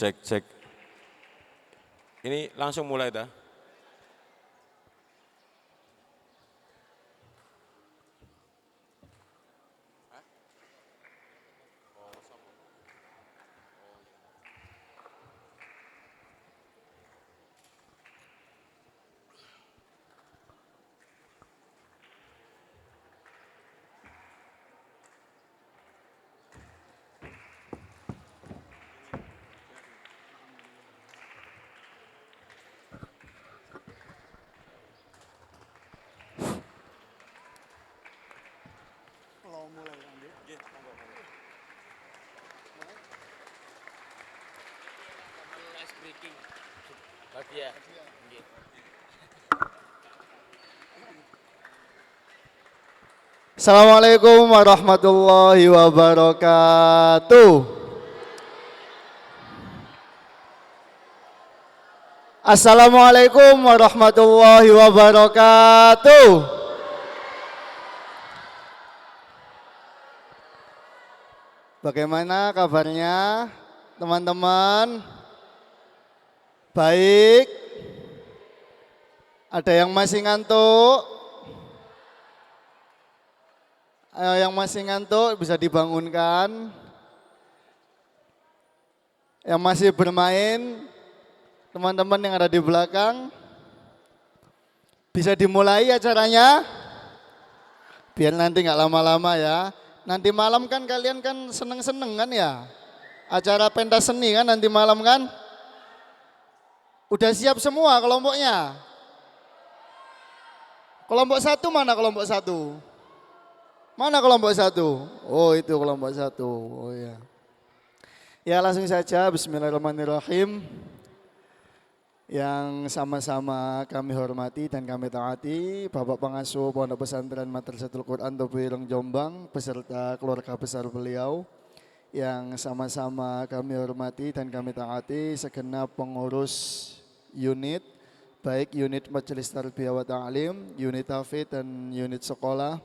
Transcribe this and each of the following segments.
Cek, cek. Ini langsung mulai dah. Assalamualaikum warahmatullahi wabarakatuh. Assalamualaikum warahmatullahi wabarakatuh. Bagaimana kabarnya teman-teman? Baik? Ada yang masih ngantuk? Ayo yang masih ngantuk bisa dibangunkan. Yang masih bermain, teman-teman yang ada di belakang, bisa dimulai acaranya. Biar nanti nggak lama-lama ya. Nanti malam kan kalian kan seneng-seneng kan ya. Acara pentas seni kan nanti malam kan. Udah siap semua kelompoknya? Kelompok satu mana kelompok satu? Mana kelompok satu? Oh itu kelompok satu, oh ya. Ya langsung saja, bismillahirrahmanirrahim. Yang sama-sama kami hormati dan kami taati Bapak Pengasuh Pondok Pesantren Madrasatul Quran Tobireng Jombang beserta keluarga besar beliau. Yang sama-sama kami hormati dan kami taati segenap pengurus unit, baik unit Majelis Tarbiyah wa Ta'lim, unit Hafidz dan unit sekolah.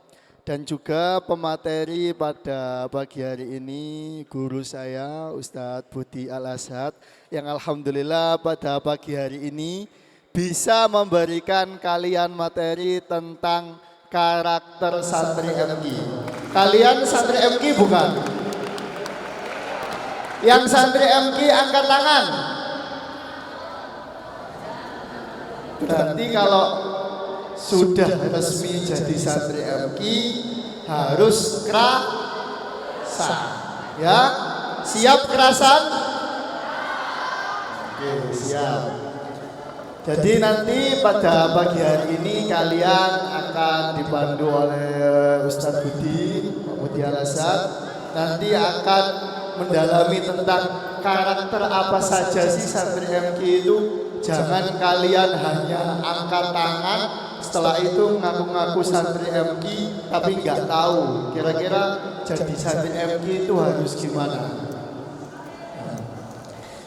Dan juga pemateri pada pagi hari ini guru saya Ustadz Budi Al-Ashad yang alhamdulillah pada pagi hari ini bisa memberikan kalian materi tentang karakter santri MI. Kalian santri MI bukan? Yang santri MI angkat tangan. Berarti kalau sudah resmi jadi santri MI harus kerasan, ya siap kerasan? Oke siap. Jadi nanti pada pagi hari ini kalian akan dipandu oleh Ustadz Budi Al-Ashad. Nanti akan mendalami tentang karakter apa saja sih santri MI itu. Jangan kalian hanya angkat tangan, setelah itu ngaku-ngaku santri MI tapi nggak tahu kira-kira jadi santri MI itu harus gimana.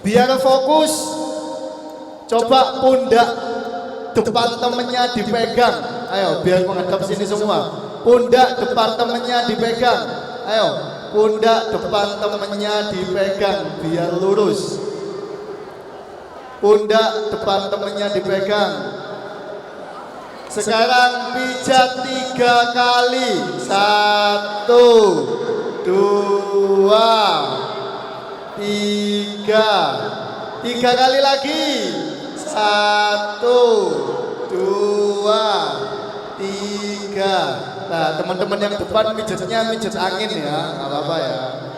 Biar fokus, coba pundak depan temennya dipegang. Ayo biar menghadap sini semua. Pundak depan temennya dipegang. Ayo pundak depan temennya dipegang biar lurus. Pundak depan temennya dipegang. Sekarang pijat 3 kali. 1, 2, 3. 3 kali lagi. 1, 2, 3. Nah teman-teman yang depan mijetnya mijet angin ya, nggak apa-apa ya.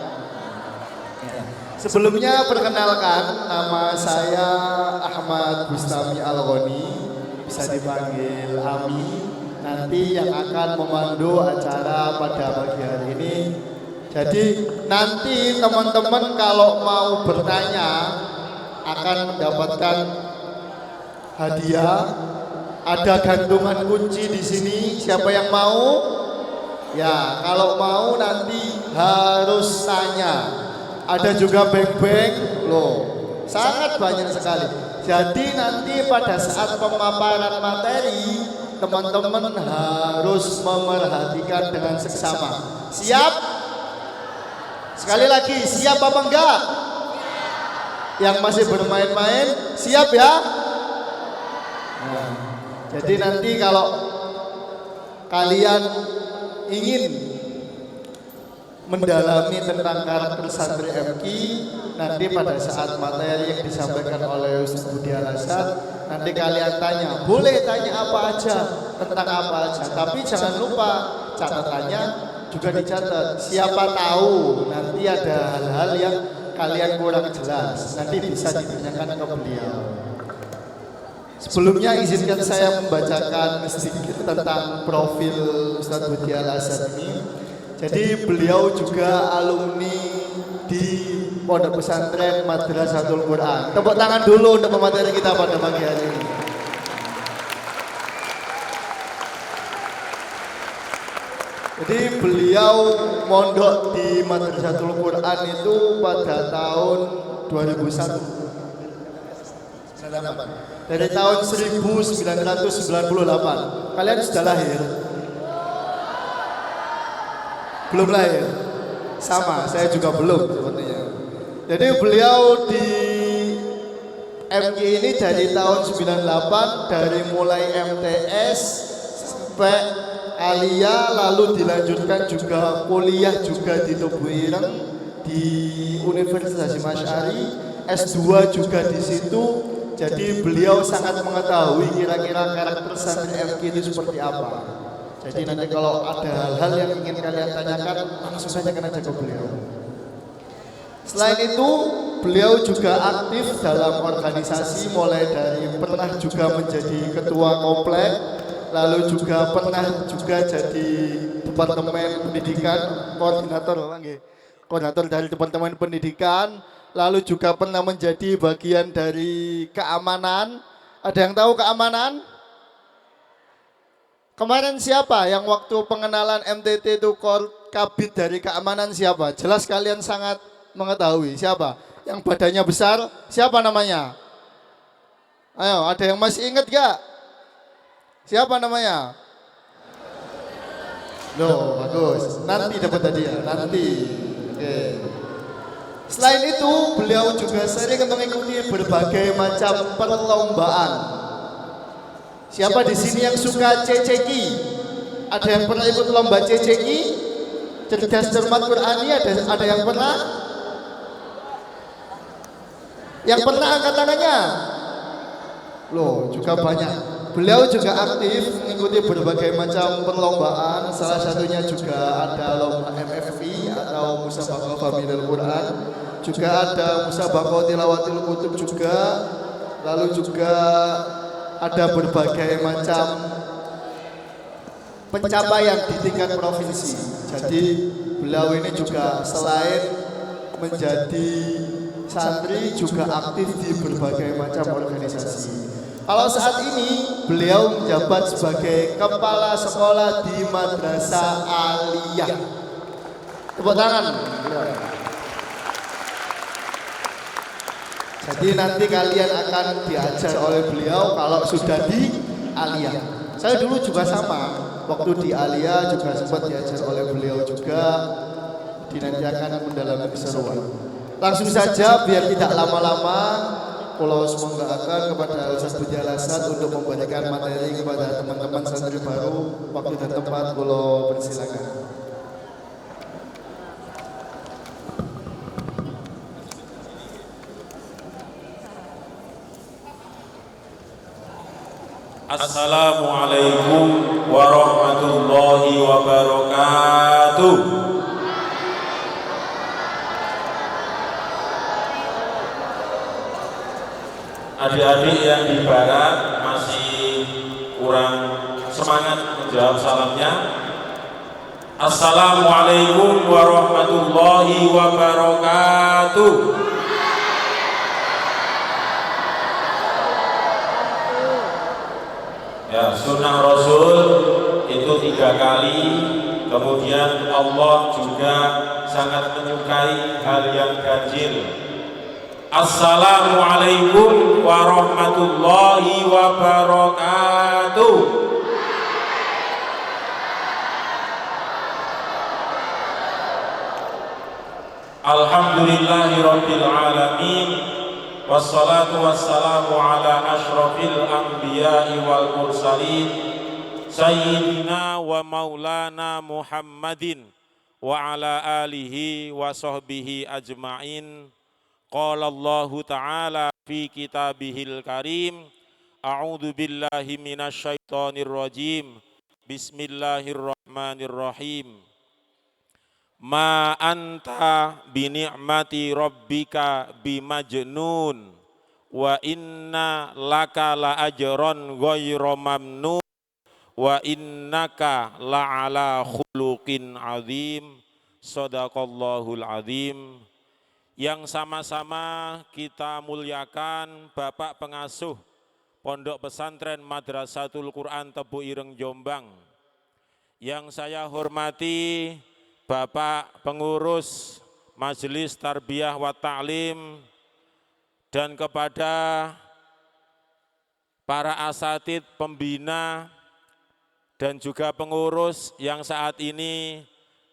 Sebelumnya perkenalkan, nama saya Ahmad Bustami Al-Ghani, bisa dipanggil Ami. Nanti yang akan memandu acara pada pagi hari ini. Jadi nanti teman-teman kalau mau bertanya akan mendapatkan hadiah. Ada gantungan kunci di sini. Siapa yang mau? Ya, kalau mau nanti harus tanya. Ada juga bank-bank, loh, sangat banyak sekali. Jadi nanti pada saat pemaparan materi, teman-teman harus memerhatikan dengan seksama. Siap? Sekali lagi, siap apa enggak? Yang masih bermain-main siap ya? Nah, jadi nanti kalau kalian ingin mendalami tentang karakter santri MKI, nanti pada saat materi yang disampaikan oleh Ustaz Budi Al-Hasan, nanti kalian tanya, boleh tanya apa aja, tentang apa aja, tapi jangan lupa catatannya juga dicatat. Siapa tahu nanti ada hal-hal yang kalian kurang jelas, nanti bisa ditanyakan ke beliau. Sebelumnya izinkan saya membacakan sedikit tentang profil Ustaz Budi Al-Hasan ini. Jadi beliau juga alumni di Pondok Pesantren Madrasatul Quran. Tepuk tangan dulu untuk pemateri kita pada pagi hari ini. Jadi beliau mondok di Madrasatul Quran itu pada tahun 2001. Dari tahun 1998. Kalian sudah lahir? Belum lahir? Sama, saya juga belum sepertinya. Jadi beliau di MKI ini dari tahun 98, dari mulai MTS sampai Alia, lalu dilanjutkan juga kuliah juga di Tubuh Ireng di Universitas Hasyim Asy'ari, S2 juga di situ. Jadi beliau sangat mengetahui kira-kira karakter santri MKI itu seperti apa. Jadi nanti kalau ada hal-hal yang ingin kalian tanyakan, langsung tanyakan aja ke beliau. Selain itu, beliau juga aktif dalam organisasi, mulai dari pernah juga menjadi ketua komplek, lalu juga pernah juga jadi departemen pendidikan, koordinator dari departemen pendidikan, lalu juga pernah menjadi bagian dari keamanan. Ada yang tahu keamanan? Kemarin siapa yang waktu pengenalan MTT itu kabid dari keamanan siapa? Jelas kalian sangat mengetahui siapa? Yang badannya besar, siapa namanya? Ayo, ada yang masih ingat gak? Siapa namanya? Loh, bagus. Nanti dapat hadiah, nanti. Oke. Selain itu, beliau juga sering mengikuti berbagai macam perlombaan. Siapa di sini yang suka ceceki? Ada yang pernah ikut lomba ceceki? Cerdas cermat Qur'ani, ada yang pernah? Yang pernah angkat tangannya? Loh, juga banyak. Beliau juga aktif mengikuti berbagai macam perlombaan. Salah satunya juga ada lomba MFI atau Musabaqah Fahmil Quran. Juga ada Musabaqah Tilawatil Kutub juga. Lalu juga ada berbagai macam pencapaian di tingkat provinsi. Jadi beliau ini juga selain menjadi santri juga aktif di berbagai macam organisasi. Kalau saat ini beliau menjabat sebagai kepala sekolah di Madrasah Aliyah. Tepuk tangan. Jadi nanti kalian akan diajar oleh beliau kalau sudah di Aliyah. Saya dulu juga sama, waktu di Aliyah juga sempat diajar oleh beliau juga. Nanti akan mendalami keseruan. Langsung saja biar tidak lama-lama, kalau semoga akan kepada Ustaz Budi Al-Hasan untuk memberikan materi kepada teman-teman santri baru. Waktu dan tempat kalau persilakan. Assalamualaikum warahmatullahi wabarakatuh. Adik-adik yang di barat masih kurang semangat menjawab salamnya. Assalamualaikum warahmatullahi wabarakatuh. Ya, sunnah Rasul itu 3 kali. Kemudian Allah juga sangat menyukai hal yang ganjil. Assalamualaikum warahmatullahi wabarakatuh. Alhamdulillahirabbil alamin. wassalatu wassalamu ala ashrafil anbiya'i wal mursalin sayyidina wa maulana Muhammadin wa ala alihi wa sahbihi ajma'in. Qala Allahu ta'ala fi kitabihil karim, a'udzu billahi minasyaitonir rajim, bismillahirrahmanirrahim. Ma anta bi ni'mati rabbika bimajnun wa inna laka la ajran ghairu mamnun wa innaka la ala khuluqin azim. Shadaqallahul azim. Yang sama-sama kita muliakan Bapak Pengasuh Pondok Pesantren Madrasatul Quran Tebu Ireng Jombang. Yang saya hormati Bapak Pengurus Majelis Tarbiyah wa Ta'lim dan kepada para asatid pembina dan juga pengurus yang saat ini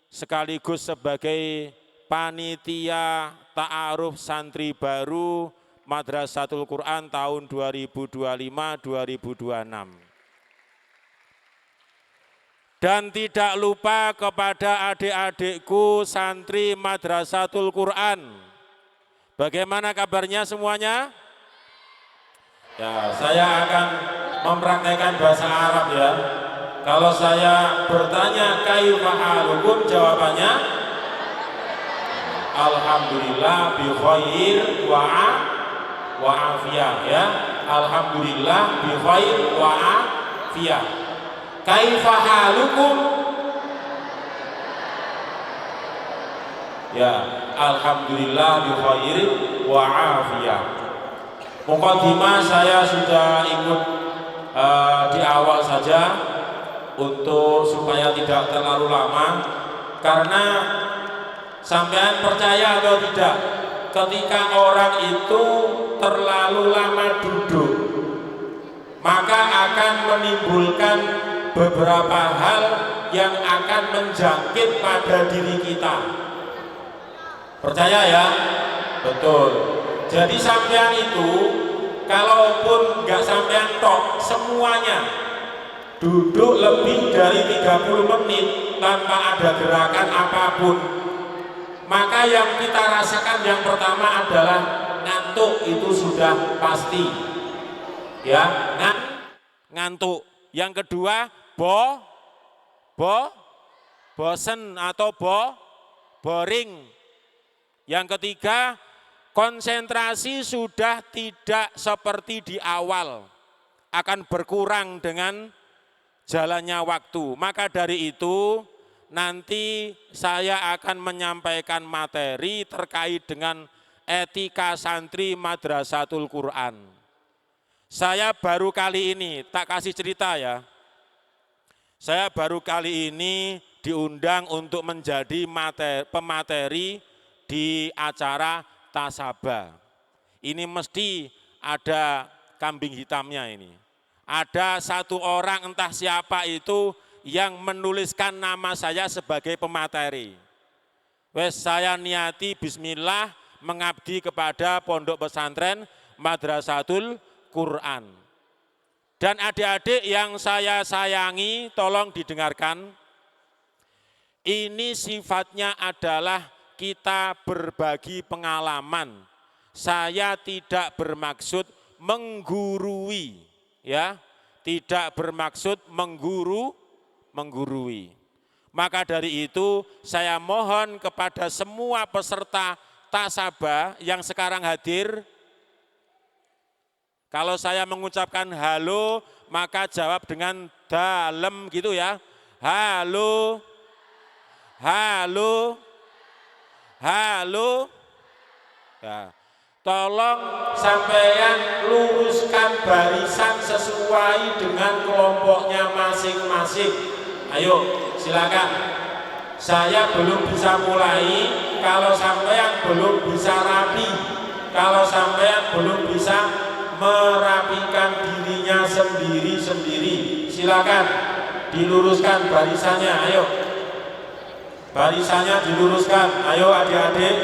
sekaligus sebagai panitia ta'aruf santri baru Madrasatul Quran tahun 2025-2026. Dan tidak lupa kepada adik-adikku santri Madrasatul Quran. Bagaimana kabarnya semuanya? Ya, saya akan mempraktekkan bahasa Arab ya. Kalau saya bertanya kaifa halukum, jawabannya alhamdulillah bi khair wa afiyah ya. Alhamdulillah bi khair wa afiyah. Kaifa halukum? Ya, alhamdulillah bi khair wa afiyah. Muqaddimah saya sudah ikut di awal saja untuk supaya tidak terlalu lama, karena sampean percaya atau tidak, ketika orang itu terlalu lama duduk maka akan menimbulkan beberapa hal yang akan menjangkit pada diri kita. Percaya ya? Betul. Jadi sampean itu kalaupun nggak sampean tok semuanya duduk lebih dari 30 menit tanpa ada gerakan apapun, maka yang kita rasakan yang pertama adalah ngantuk. Itu sudah pasti ya, ngantuk. Yang kedua bosen atau boring. Yang ketiga, konsentrasi sudah tidak seperti di awal, akan berkurang dengan jalannya waktu. Maka dari itu nanti saya akan menyampaikan materi terkait dengan etika santri Madrasatul Quran. Saya baru kali ini, tak kasih cerita ya, saya baru kali ini diundang untuk menjadi pemateri di acara Tasabah. Ini mesti ada kambing hitamnya ini. Ada satu orang entah siapa itu yang menuliskan nama saya sebagai pemateri. Wes saya niati bismillah mengabdi kepada Pondok Pesantren Madrasatul Quran. Dan adik-adik yang saya sayangi, tolong didengarkan. Ini sifatnya adalah kita berbagi pengalaman. Saya tidak bermaksud menggurui, ya, tidak bermaksud menggurui. Maka dari itu saya mohon kepada semua peserta Tasabah yang sekarang hadir, kalau saya mengucapkan halo, maka jawab dengan dalem gitu ya. Halo, halo, halo. Ya. Tolong sampeyan luruskan barisan sesuai dengan kelompoknya masing-masing. Ayo, silakan. Saya belum bisa mulai kalau sampeyan belum bisa rapi, kalau sampeyan belum bisa merapikan dirinya sendiri-sendiri. Silakan diluruskan barisannya, ayo. Barisannya diluruskan, ayo adik-adik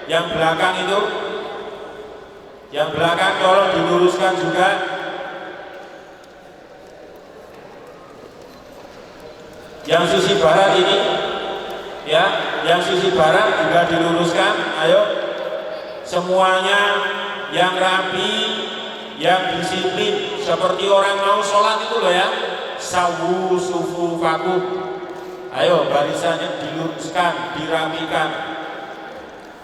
yang belakang itu. Yang belakang tolong diluruskan juga. Yang sisi barat ini, ya, yang sisi barat juga diluruskan. Ayo, semuanya yang rapi, yang disiplin, seperti orang mau sholat itu loh ya. Sawu sufu faku. Ayo, barisannya diluruskan, dirapikan.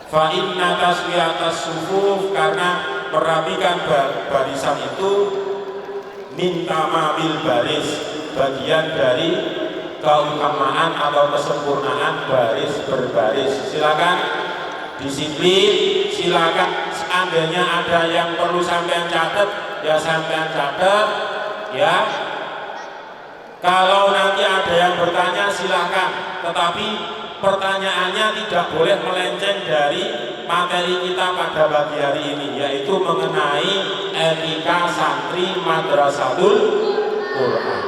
Fa inna taswiyatas sufuf, karena merapikan barisan itu minta mamil baris, bagian dari keutamaan atau kesempurnaan baris berbaris. Silakan disiplin, silakan seandainya ada yang perlu sampean catat, ya sampean catat ya. Kalau nanti ada yang bertanya silakan, tetapi pertanyaannya tidak boleh melenceng dari materi kita pada pagi hari ini, yaitu mengenai etika santri Madrasatul Quran.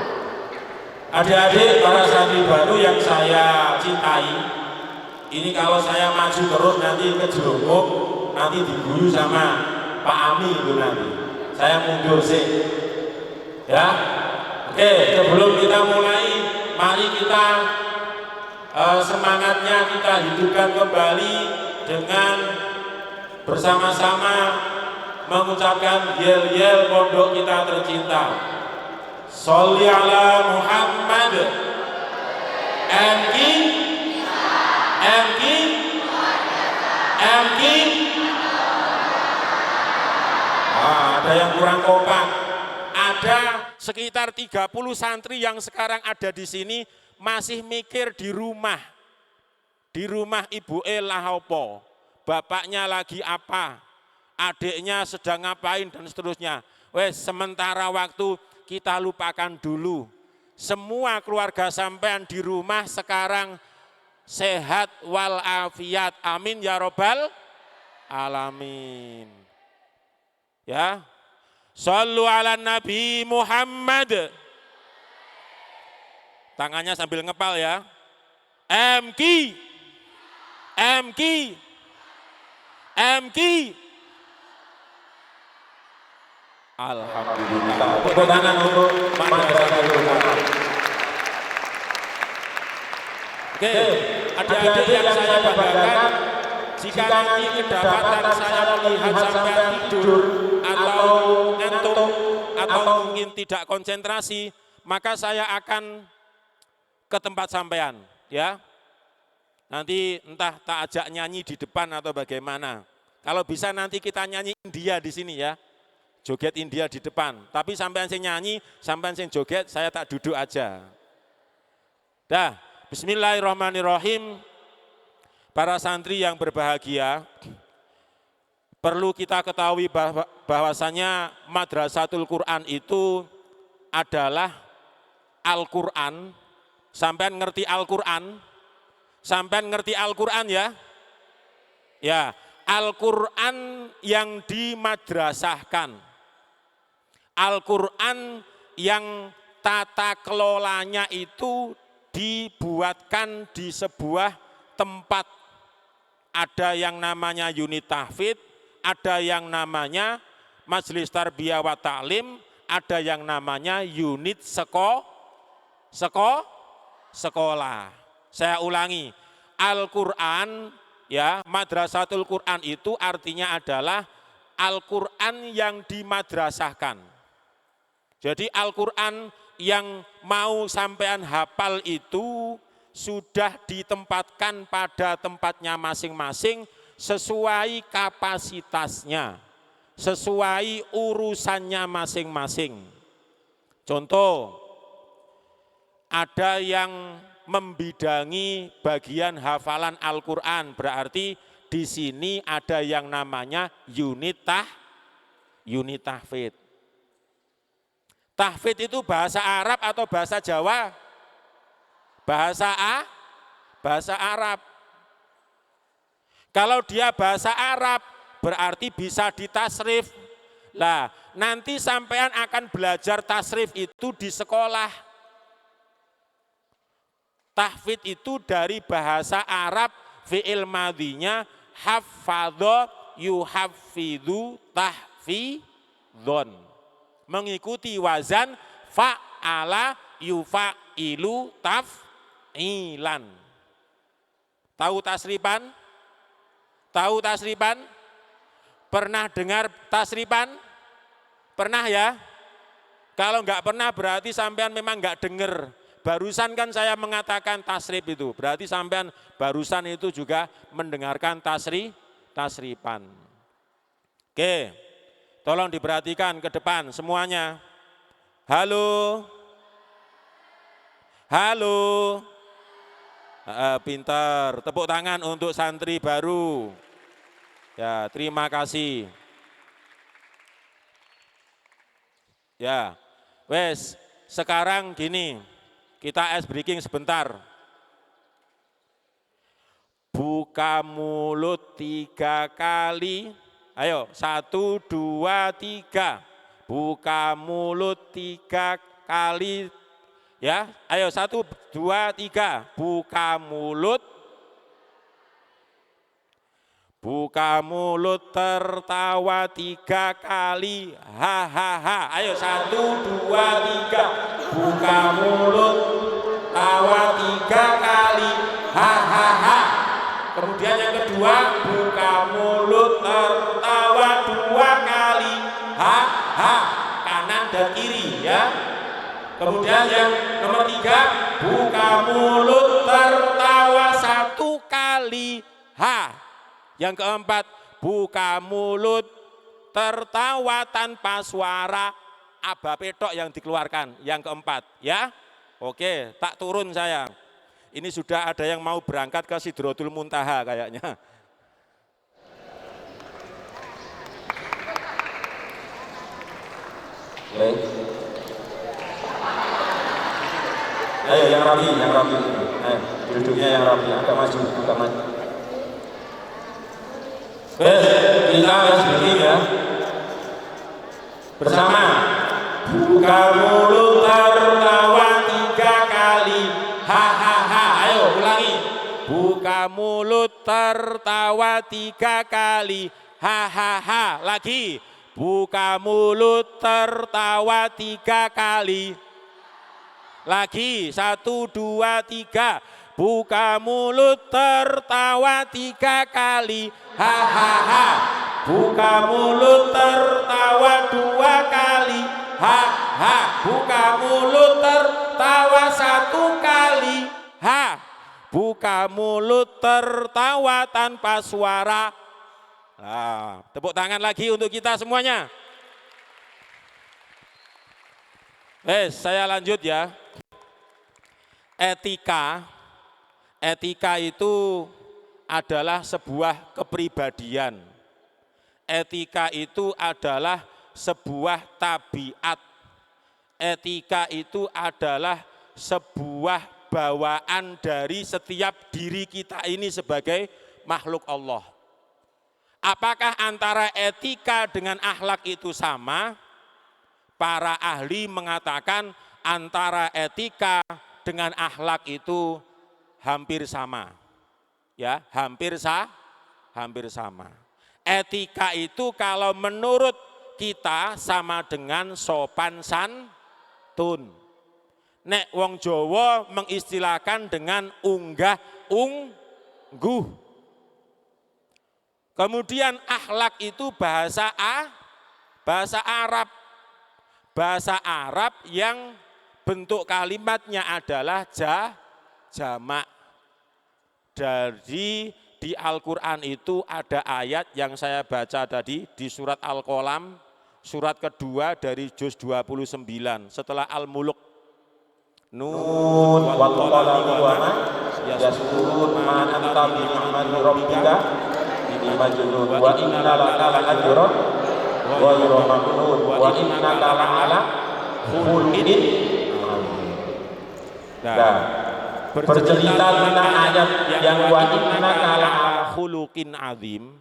Adik-adik para santri baru yang saya cintai, ini kalau saya maju terus nanti kejelungkup, nanti diguyu sama Pak Ami itu nanti. Saya mundur sih, ya. Oke, sebelum kita mulai, mari kita semangatnya kita hidupkan kembali dengan bersama-sama mengucapkan yel-yel pondok kita tercinta. Sholli ala Muhammad. MK ada yang kurang kompak. Ada sekitar 30 santri yang sekarang ada di sini masih mikir di rumah. Di rumah ibu lah apa, bapaknya lagi apa, adiknya sedang ngapain dan seterusnya. Wes, sementara waktu kita lupakan dulu. Semua keluarga sampean di rumah sekarang sehat walafiat. Amin ya robbal alamin. Ya. Shallu ala Nabi Muhammad. Tangannya sambil ngepal ya. MK. Alhamdulillah. Tepuk tangan untuk Madrasatul Quran. Oke, adik-adik yang saya banggakan, jika nanti kedapatan saya melihat sampai tidur atau ngantuk atau mungkin tidak konsentrasi, maka saya akan ke tempat sampean, ya. Nanti entah tak ajak nyanyi di depan atau bagaimana. Kalau bisa nanti kita nyanyi India di sini ya. Joget India di depan. Tapi sampean sing nyanyi, sampean sing joget, saya tak duduk aja. Dah, bismillahirrahmanirrahim. Para santri yang berbahagia, perlu kita ketahui bahwasanya Madrasatul Quran itu adalah Al-Quran. Sampean ngerti Al-Quran? Sampean ngerti Al-Quran ya? Ya, Al-Quran yang dimadrasahkan. Al-Quran yang tata kelolanya itu dibuatkan di sebuah tempat. Ada yang namanya unit tahfidz, ada yang namanya majelis tarbiyah wa ta'lim, ada yang namanya unit sekolah. Saya ulangi, Al-Quran ya, Madrasatul Quran itu artinya adalah Al-Quran yang dimadrasahkan. Jadi Al-Quran yang mau sampean hafal itu sudah ditempatkan pada tempatnya masing-masing sesuai kapasitasnya, sesuai urusannya masing-masing. Contoh, ada yang membidangi bagian hafalan Al-Quran, berarti di sini ada yang namanya unit tahfidz. Tahfidz itu bahasa Arab atau bahasa Jawa? Bahasa Arab. Kalau dia bahasa Arab, berarti bisa ditasrif. Lah, nanti sampean akan belajar tasrif itu di sekolah. Tahfidz itu dari bahasa Arab, fi'il madhinya hafadho yuhafidhu tahfidhon. Mengikuti wazan fa'ala yufa'ilu taf'ilan. Tahu tasrifan? Tahu tasrifan? Pernah dengar tasrifan? Pernah ya? Kalau enggak pernah berarti sampean memang enggak dengar. Barusan kan saya mengatakan tasrif itu, berarti sampean barusan itu juga mendengarkan tasrifan. Oke, tolong diperhatikan ke depan semuanya. Halo, halo, pintar. Tepuk tangan untuk santri baru. Ya, terima kasih. Ya, wes. Sekarang gini. Kita ice breaking sebentar. Buka mulut 3 kali. Ayo, 1, 2, 3. Buka mulut 3 kali. Ya, ayo 1, 2, 3. Buka mulut. Buka mulut tertawa 3 kali. Hahaha. Ayo 1, 2, 3. Buka mulut, tawa 3 kali, hahaha. Kemudian yang kedua, buka mulut, tertawa 2 kali, ha, kanan dan kiri ya. Kemudian yang nomor 3, buka mulut, tertawa 1 kali, ha. Yang keempat, buka mulut, tertawa tanpa suara, aba petok yang dikeluarkan. Yang keempat ya. Oke, tak turun saya. Ini sudah ada yang mau berangkat ke Sidratul Muntaha kayaknya. Ayo yang rapi. Ayo, duduknya yang rapi, agak maju. Kita harus begini ya. Bersama. Buka mulut tertawa 3 kali, hahaha. Ayo ulangi. Buka mulut tertawa 3 kali, hahaha. Lagi. Buka mulut tertawa 3 kali. Lagi. 1, 2, 3. Buka mulut tertawa 3 kali, hahaha. Buka mulut tertawa 2 kali, ha. Buka mulut tertawa 1 kali, ha. Buka mulut tertawa tanpa suara. Nah, tepuk tangan lagi untuk kita semuanya. Saya lanjut ya. Etika itu adalah sebuah kepribadian. Etika itu adalah sebuah tabiat. Etika itu adalah sebuah bawaan dari setiap diri kita ini sebagai makhluk Allah. Apakah antara etika dengan akhlak itu sama? Para ahli mengatakan antara etika dengan akhlak itu hampir sama. Ya, hampir sama. Etika itu kalau menurut kita sama dengan sopan santun. Nek wong Jawa mengistilahkan dengan unggah ungguh. Kemudian akhlak itu bahasa Arab. Bahasa Arab yang bentuk kalimatnya adalah jamak. Jadi di Al-Quran itu ada ayat yang saya baca tadi di surat Al-Qalam, surat kedua dari juz 29 setelah Al-Muluk. Nun wal qalami wa ma yasturun ma anta bi ni'mati rabbika ini majnun wa inna laka la ajran ghayra mamnun wa innaka la ala khuluqin. Nah, bercerita tentang ayat yang wa innaka la khuluqin azim,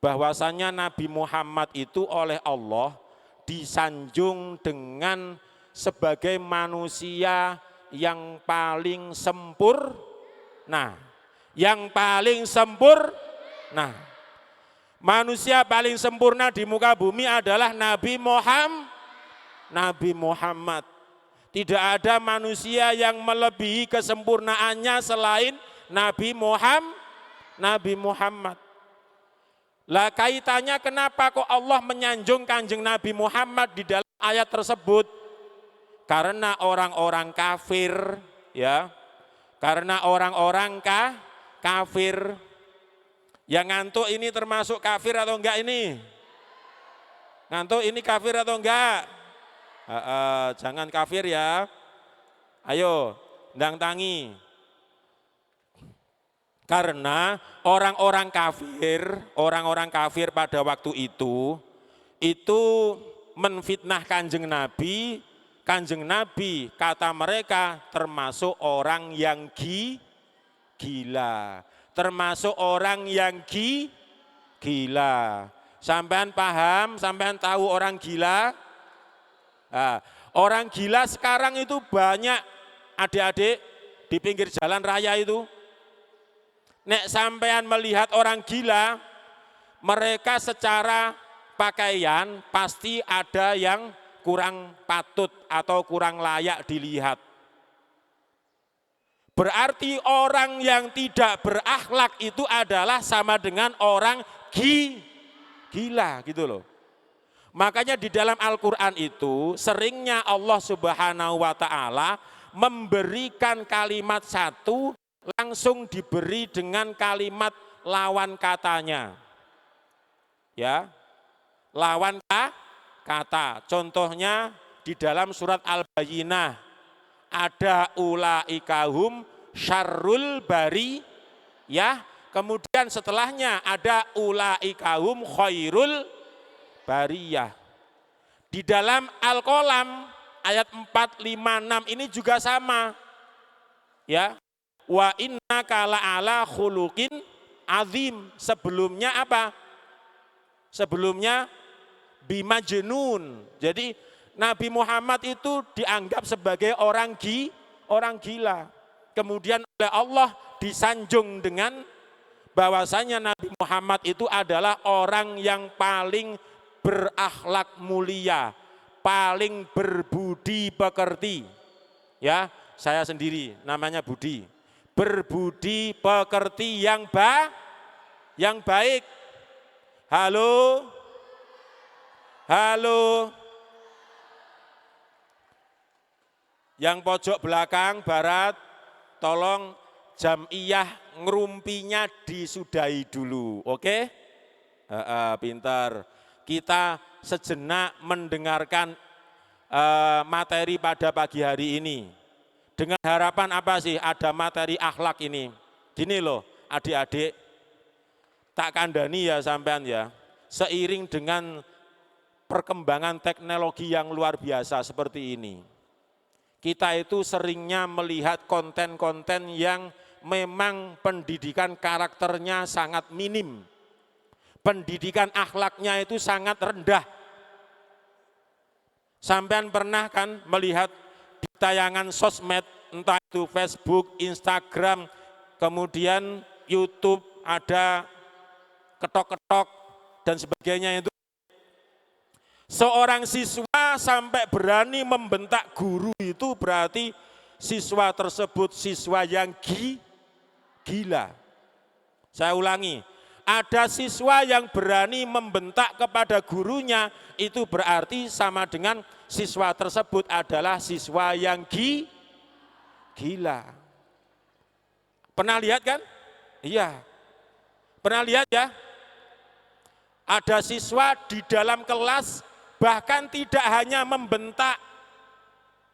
bahwasanya Nabi Muhammad itu oleh Allah disanjung dengan sebagai manusia yang paling sempurna. Yang paling sempurna. Manusia paling sempurna di muka bumi adalah Nabi Muhammad. Tidak ada manusia yang melebihi kesempurnaannya selain Nabi Muhammad. Lah kaitannya kenapa kok Allah menyanjung Kanjeng Nabi Muhammad di dalam ayat tersebut? Karena orang-orang kafir, ya. Karena orang-orang kafir. Yang ngantuk ini termasuk kafir atau enggak ini? Ngantuk ini kafir atau enggak? Jangan kafir ya. Ayo, ndang tangi. Karena orang-orang kafir pada waktu itu menfitnah Kanjeng Nabi kata mereka termasuk orang yang gila. Termasuk orang yang gila. Sampean paham, sampean tahu orang gila? Nah, orang gila sekarang itu banyak adik-adik di pinggir jalan raya itu. Nek sampean melihat orang gila, mereka secara pakaian pasti ada yang kurang patut atau kurang layak dilihat. Berarti orang yang tidak berakhlak itu adalah sama dengan orang gila gitu loh. Makanya di dalam Al-Quran itu seringnya Allah Subhanahu wa ta'ala memberikan kalimat satu langsung diberi dengan kalimat lawan katanya. Ya. Lawan kata. Contohnya di dalam surat Al-Bayyinah ada ulaikahum syarrul bari, ya. Kemudian setelahnya ada ulaikahum khairul bariyah. Di dalam Al-Qalam ayat 4, 5, 6 ini juga sama. Ya. Wa innaka la'ala khuluqin azim. Sebelumnya apa? Sebelumnya bimajnun. Jadi Nabi Muhammad itu dianggap sebagai orang gila. Kemudian oleh Allah disanjung dengan bahwasanya Nabi Muhammad itu adalah orang yang paling berakhlak mulia, paling berbudi pekerti. Ya, saya sendiri namanya Budi. Berbudi pekerti yang baik. Halo. Yang pojok belakang barat, tolong jam'iyah ngerumpinya disudahi dulu, oke? Pintar. Kita sejenak mendengarkan materi pada pagi hari ini. Dengan harapan apa sih? Ada materi akhlak ini. Gini loh, adik-adik, tak kandani ya sampean ya. Seiring dengan perkembangan teknologi yang luar biasa seperti ini, kita itu seringnya melihat konten-konten yang memang pendidikan karakternya sangat minim. Pendidikan akhlaknya itu sangat rendah. Sampean pernah kan melihat di tayangan sosmed, entah itu Facebook, Instagram, kemudian YouTube, ada ketok-ketok dan sebagainya itu. Seorang siswa sampai berani membentak guru itu berarti siswa tersebut siswa yang gila. Saya ulangi, ada siswa yang berani membentak kepada gurunya itu berarti sama dengan siswa tersebut adalah siswa yang gila. Pernah lihat kan? Iya. Pernah lihat ya? Ada siswa di dalam kelas bahkan tidak hanya membentak,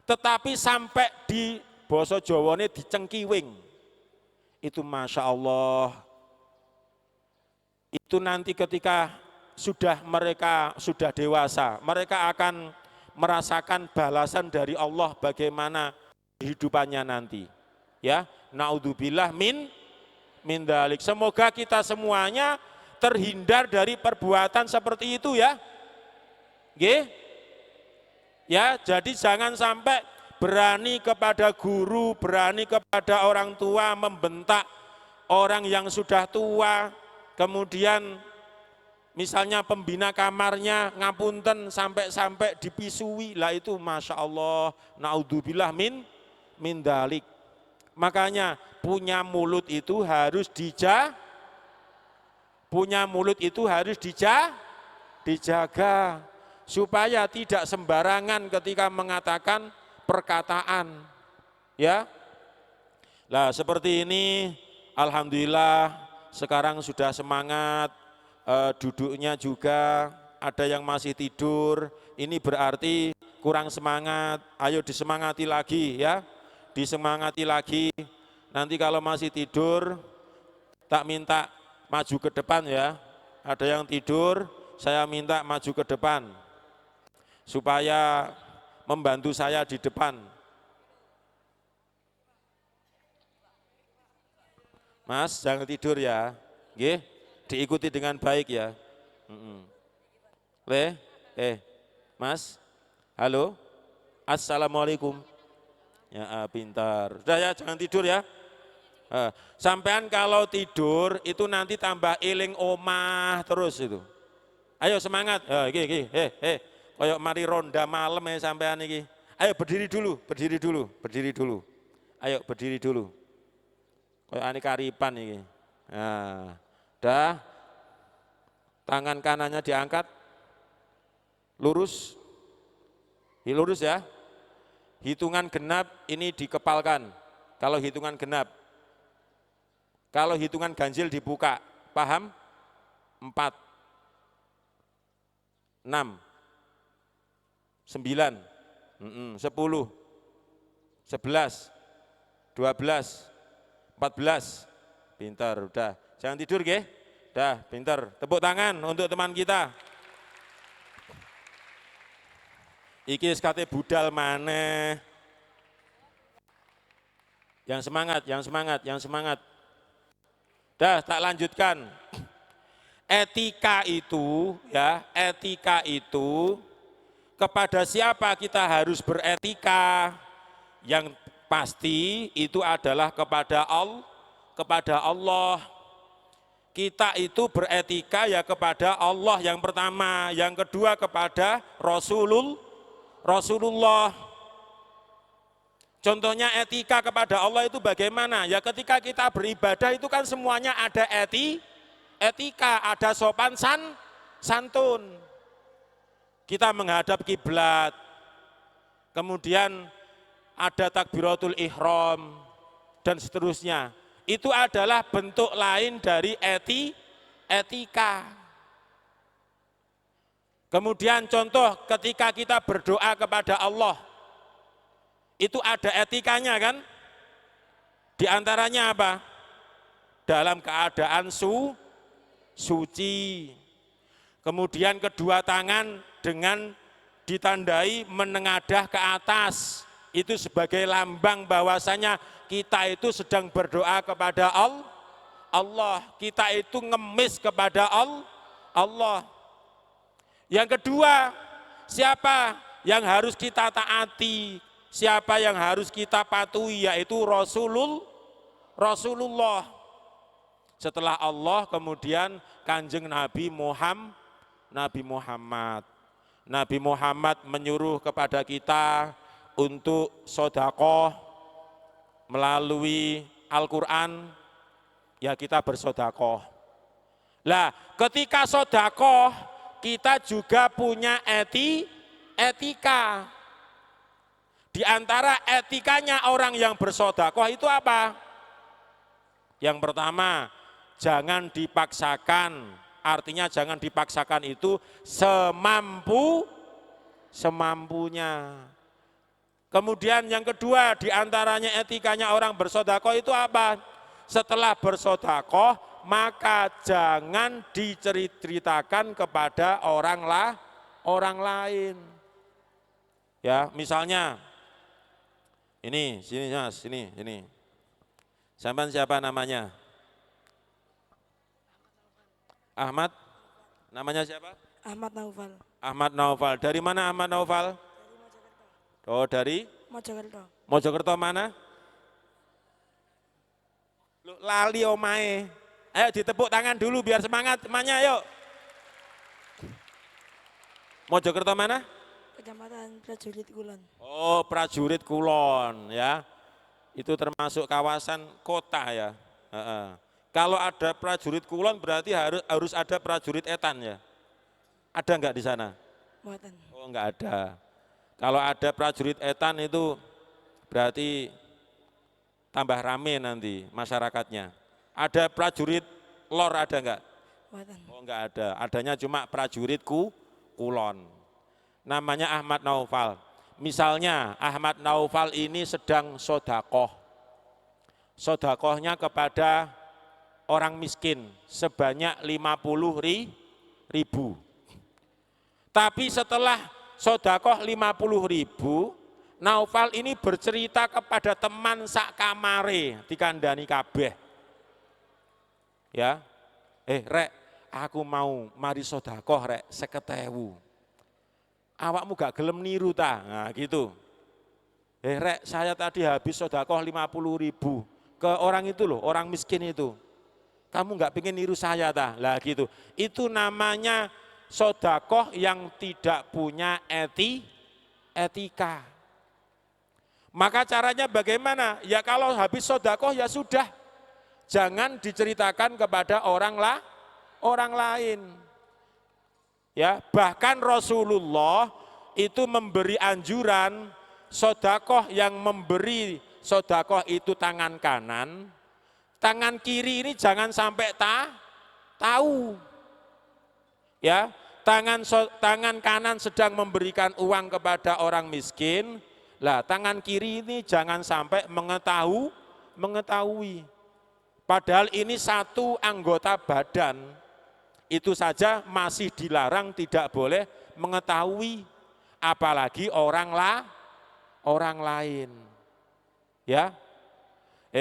tetapi sampai di basa Jawane dicengkiwing. Itu Masya Allah. Itu nanti ketika mereka sudah dewasa, mereka akan merasakan balasan dari Allah bagaimana kehidupannya nanti. Ya, naudzubillah min dalik. Semoga kita semuanya terhindar dari perbuatan seperti itu ya. Ya, jadi jangan sampai berani kepada guru, berani kepada orang tua membentak orang yang sudah tua, kemudian misalnya pembina kamarnya ngapunten sampai dipisui, lah itu Masya Allah, naudzubillah min dalik. Makanya punya mulut itu harus dijaga supaya tidak sembarangan ketika mengatakan perkataan, ya. Lah seperti ini, alhamdulillah sekarang sudah semangat, duduknya juga ada yang masih tidur, ini berarti kurang semangat, ayo disemangati lagi ya, disemangati lagi. Nanti kalau masih tidur, tak minta maju ke depan ya, ada yang tidur, saya minta maju ke depan, supaya membantu saya di depan. Mas, jangan tidur ya, nggih, diikuti dengan baik ya. Mas, halo, assalamualaikum. Ya, pintar. Sudah ya, jangan tidur ya. Sampean kalau tidur itu nanti tambah eling omah terus itu. Ayo semangat. Kayak mari ronda malam ya sampean iki. Ayo berdiri dulu. Ayo berdiri dulu. Kayak ani karipan ini. Nah, dah. Tangan kanannya diangkat. Lurus. Lurus ya. Hitungan genap ini dikepalkan. Kalau hitungan genap. Kalau hitungan ganjil dibuka. Paham? 4, 6, 9, 10, 11, 12, 14, pintar, udah, jangan tidur ge, dah, pintar, tepuk tangan untuk teman kita. Iki sekate budal maneh. Yang semangat. Dah, tak lanjutkan. Etika itu kepada siapa kita harus beretika? Yang pasti itu adalah kepada Allah. Kita itu beretika ya kepada Allah yang pertama, yang kedua kepada Rasulullah. Contohnya etika kepada Allah itu bagaimana? Ya ketika kita beribadah itu kan semuanya ada etika, ada sopan santun. Kita menghadap kiblat, kemudian ada takbiratul ihram, dan seterusnya. Itu adalah bentuk lain dari etika. Kemudian contoh ketika kita berdoa kepada Allah, itu ada etikanya kan? Di antaranya apa? Dalam keadaan suci. Kemudian kedua tangan dengan ditandai menengadah ke atas. Itu sebagai lambang bahwasanya kita itu sedang berdoa kepada Allah. Kita itu ngemis kepada Allah. Yang kedua, siapa yang harus kita taati? Siapa yang harus kita patuhi? Yaitu Rasulullah. Setelah Allah kemudian Kanjeng Nabi Muhammad. Nabi Muhammad menyuruh kepada kita untuk sedekah melalui Al-Quran, ya kita bersedekah. Lah, ketika sedekah kita juga punya etika. Di antara etikanya orang yang bersedekah itu apa? Yang pertama, jangan dipaksakan. Artinya jangan dipaksakan itu semampunya. Kemudian yang kedua, di antaranya etikanya orang bersedekah itu apa? Setelah bersedekah, maka jangan diceritakan kepada orang lain. Ya, misalnya ini, sini Mas, sini. Sampean siapa namanya? Ahmad? Namanya siapa? Ahmad Naufal. Ahmad Naufal. Dari mana Ahmad Naufal? Oh, dari? Mojokerto. Mojokerto mana? Lali omae. Ayo ditepuk tangan dulu biar semangat temannya, yuk. Mojokerto mana? Kecamatan Prajurit Kulon. Oh, Prajurit Kulon ya. Itu termasuk kawasan kota ya. Kalau ada Prajurit Kulon berarti harus ada Prajurit Etan ya. Ada enggak di sana? Muatan. Oh, enggak ada. Kalau ada Prajurit Etan itu berarti tambah rame nanti masyarakatnya. Ada Prajurit Lor ada enggak? Muatan. Oh, enggak ada. Adanya cuma Prajurit Kulon. Namanya Ahmad Naufal. Misalnya Ahmad Naufal ini sedang sodakoh. Sodakohnya kepada orang miskin sebanyak 50.000. Tapi setelah sodakoh 50.000, Naufal ini bercerita kepada teman sak kamare dikandani kabeh. Ya, rek, aku mau mari sodakoh rek 50.000. Awakmu gak gelem niru ta? Nah gitu. Rek, saya tadi habis sodakoh 50.000 ke orang itu loh, orang miskin itu. Kamu gak pengen niru saya ta? Lah gitu. Itu namanya sodakoh yang tidak punya etika. Maka caranya bagaimana? Ya kalau habis sodakoh ya sudah. Jangan diceritakan kepada orang lain. Ya, bahkan Rasulullah itu memberi anjuran sodakoh yang memberi sodakoh itu tangan kanan, tangan kiri ini jangan sampai tahu. Ya, tangan kanan sedang memberikan uang kepada orang miskin, lah tangan kiri ini jangan sampai mengetahui. Padahal ini satu anggota badan. Itu saja masih dilarang, tidak boleh mengetahui, apalagi orang lain. Ya,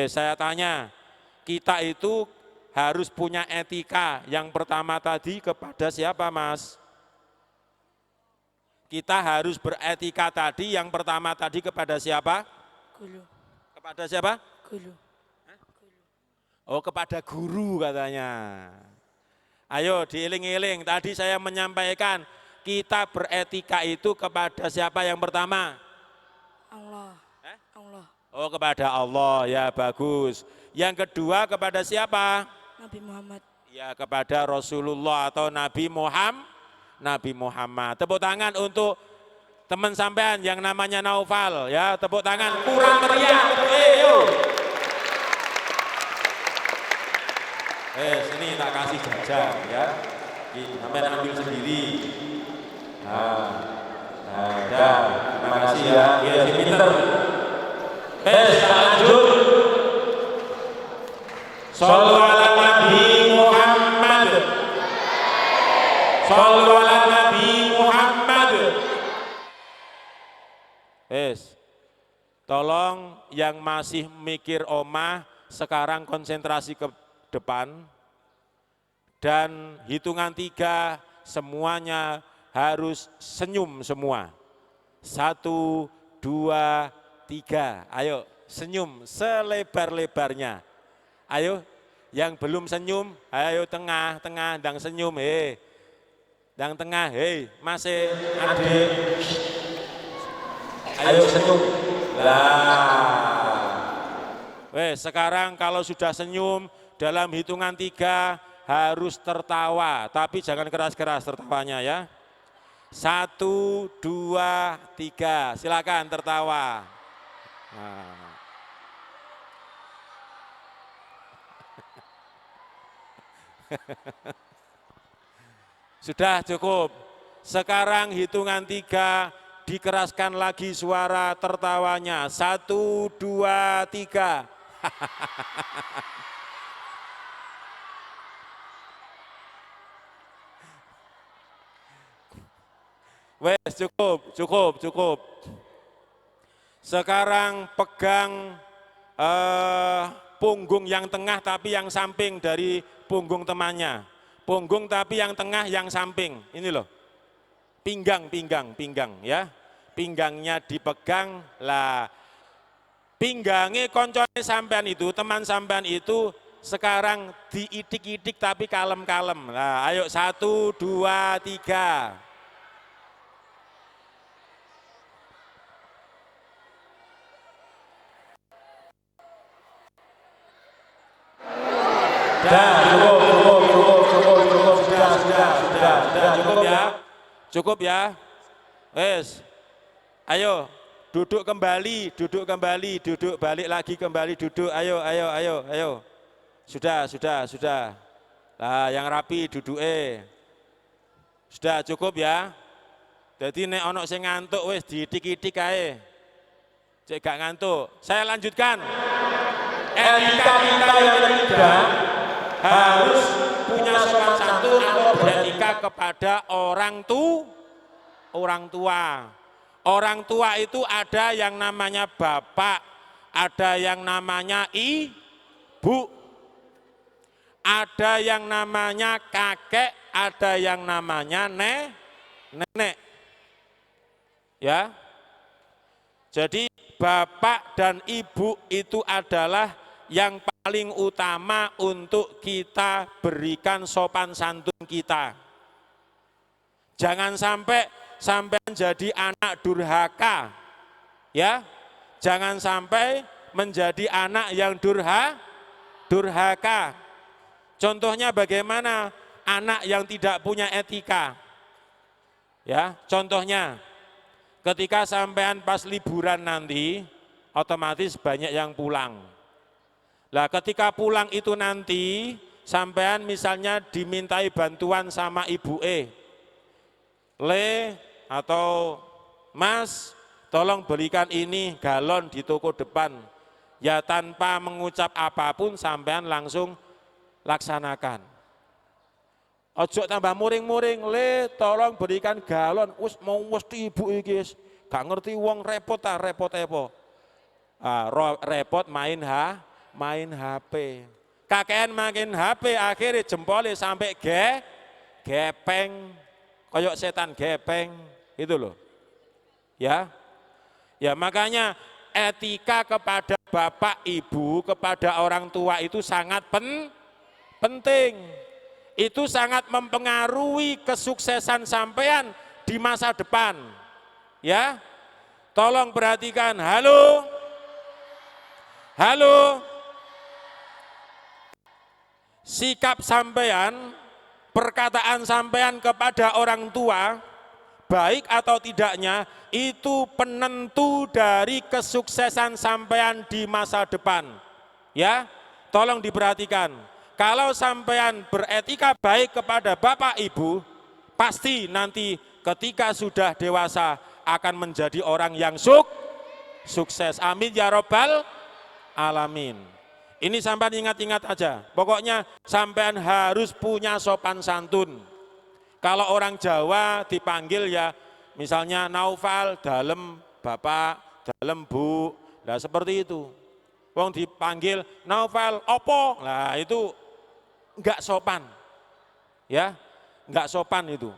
saya tanya, kita itu harus punya etika. Yang pertama tadi kepada siapa, Mas? Kita harus beretika tadi. Yang pertama tadi kepada siapa? Guru. Kepada siapa? Guru. Oh, kepada guru katanya. Ayo diiling-iling, tadi saya menyampaikan kita beretika itu kepada siapa yang pertama? Allah. Allah. Oh, kepada Allah, ya bagus. Yang kedua kepada siapa? Nabi Muhammad. Ya, kepada Rasulullah atau Nabi Muhammad. Tepuk tangan untuk teman sampean yang namanya Naufal ya, tepuk tangan, kurang meriah. Sini tak kasih jajan ya. Sampai ambil sendiri. Terima kasih ya. Ya, si pinter. Kita lanjut. Shallu ala Nabi Muhammad. Shallu ala Nabi Muhammad. Tolong yang masih mikir omah sekarang konsentrasi ke depan dan hitungan 3 semuanya harus senyum semua. 1, 2, 3. Ayo senyum selebar-lebarnya. Ayo yang belum senyum, ayo tengah, ndang senyum. Ndang tengah, masih adik. Ayo senyum. Sekarang kalau sudah senyum dalam hitungan 3 harus tertawa, tapi jangan keras-keras tertawanya ya. 1, 2, 3, silakan tertawa. Sudah cukup. Sekarang hitungan 3 dikeraskan lagi suara tertawanya. 1, 2, 3. Wes cukup. Sekarang pegang punggung yang tengah tapi yang samping dari punggung temannya. Punggung tapi yang tengah yang samping. Ini loh. Pinggang ya. Pinggangnya dipegang lah. Pinggangnya koncone sampean itu, teman sampean itu sekarang diidik-idik tapi kalem-kalem. Nah, ayo 1, 2, 3. Sudah, cukup ya. Cukup ya. Wes. Ayo, duduk kembali, duduk balik lagi kembali duduk. Ayo. Sudah. Lah, yang rapi duduk Sudah cukup ya. Jadi nek ono sing ngantuk wis diitik-itik ae. Cek gak ngantuk. Saya lanjutkan. Etika kita yang ketiga Harus punya sopan santun atau beretika kepada orang tua. Orang tua itu ada yang namanya bapak, ada yang namanya ibu, ada yang namanya kakek, ada yang namanya nenek. Ya. Jadi bapak dan ibu itu adalah yang paling utama untuk kita berikan sopan santun kita. Jangan sampai menjadi anak durhaka. Ya. Jangan sampai menjadi anak yang durhaka. Contohnya bagaimana anak yang tidak punya etika. Ya, contohnya ketika sampean pas liburan nanti otomatis banyak yang pulang. Lah ketika pulang itu nanti sampean misalnya dimintai bantuan sama ibu Le atau Mas, tolong belikan ini galon di toko depan. Ya tanpa mengucap apapun sampean langsung laksanakan. Ojo tambah muring-muring, Le tolong berikan galon. Mau mesti ibu iki gak ngerti wong repot repot apa. Repot main HP. Kakean main HP akhirnya jempolnya sampai gepeng. Koyok setan gepeng, itu loh. Ya makanya etika kepada bapak, ibu, kepada orang tua itu sangat penting. Itu sangat mempengaruhi kesuksesan sampean di masa depan. Ya, tolong perhatikan. Halo. Sikap sampean, perkataan sampean kepada orang tua, baik atau tidaknya, itu penentu dari kesuksesan sampean di masa depan. Ya, tolong diperhatikan. Kalau sampean beretika baik kepada bapak ibu, pasti nanti ketika sudah dewasa akan menjadi orang yang sukses. Amin ya robbal alamin. Ini sampean ingat-ingat aja. Pokoknya sampean harus punya sopan santun. Kalau orang Jawa dipanggil ya misalnya Naufal, dalem bapak, dalem bu. Nah seperti itu. Wong dipanggil Naufal, opo? Nah itu enggak sopan. Ya, enggak sopan itu.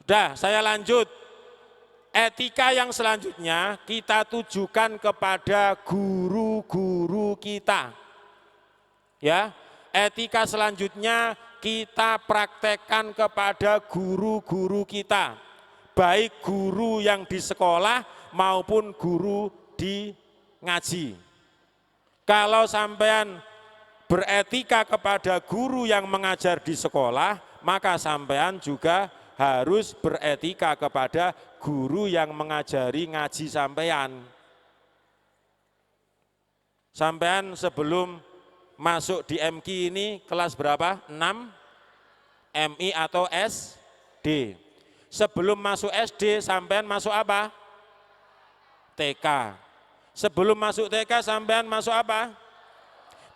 Sudah, saya lanjut. Etika yang selanjutnya kita tujukan kepada guru-guru kita. Ya, etika selanjutnya kita praktekkan kepada guru-guru kita. Baik guru yang di sekolah maupun guru di ngaji. Kalau sampean beretika kepada guru yang mengajar di sekolah, maka sampean juga harus beretika kepada guru yang mengajari ngaji sampean. Sampean sebelum masuk di MQ ini kelas berapa? 6? MI atau SD? Sebelum masuk SD sampean masuk apa? TK. Sebelum masuk TK sampean masuk apa?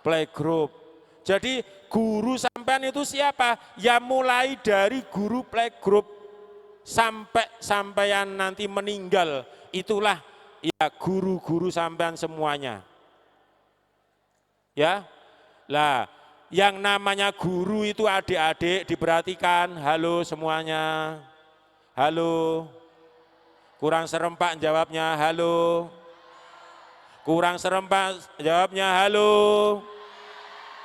Playgroup. Jadi guru sampean itu siapa? Ya mulai dari guru playgroup sampai sampean nanti meninggal, itulah ya guru-guru sampean semuanya. Ya. Lah, yang namanya guru itu adik-adik diperhatikan. Halo semuanya. Halo. Kurang serempak jawabnya halo. Kurang serempak jawabnya halo.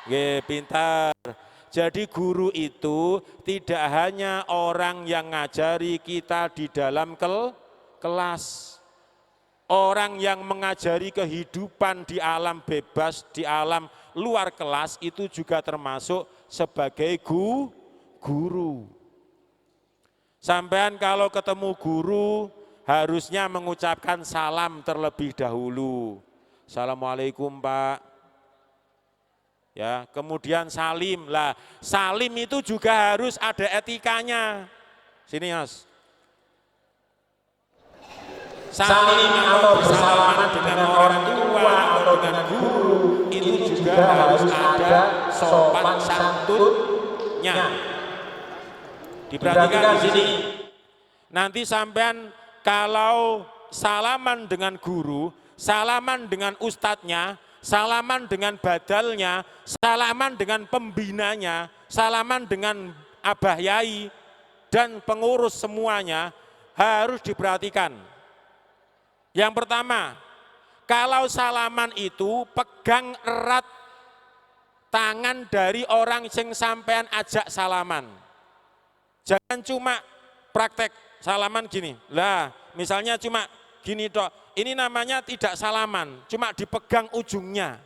Oke, pintar. Jadi guru itu tidak hanya orang yang ngajari kita di dalam kelas. Orang yang mengajari kehidupan di alam bebas, di alam luar kelas itu juga termasuk sebagai guru. Sampean kalau ketemu guru harusnya mengucapkan salam terlebih dahulu. Assalamualaikum Pak. Ya, kemudian salim. Lah, salim itu juga harus ada etikanya. Sini, Mas. Saling atau bersalaman dengan orang tua atau dengan guru itu juga harus ada sopan santunnya. Diperhatikan di sini. Nanti sampean kalau salaman dengan guru, salaman dengan ustadznya, salaman dengan badalnya, salaman dengan pembinanya, salaman dengan abah yai dan pengurus semuanya harus diperhatikan. Yang pertama, kalau salaman itu pegang erat tangan dari orang yang sampean ajak salaman. Jangan cuma praktek salaman gini. Lah, misalnya cuma gini dok. Ini namanya tidak salaman, cuma dipegang ujungnya.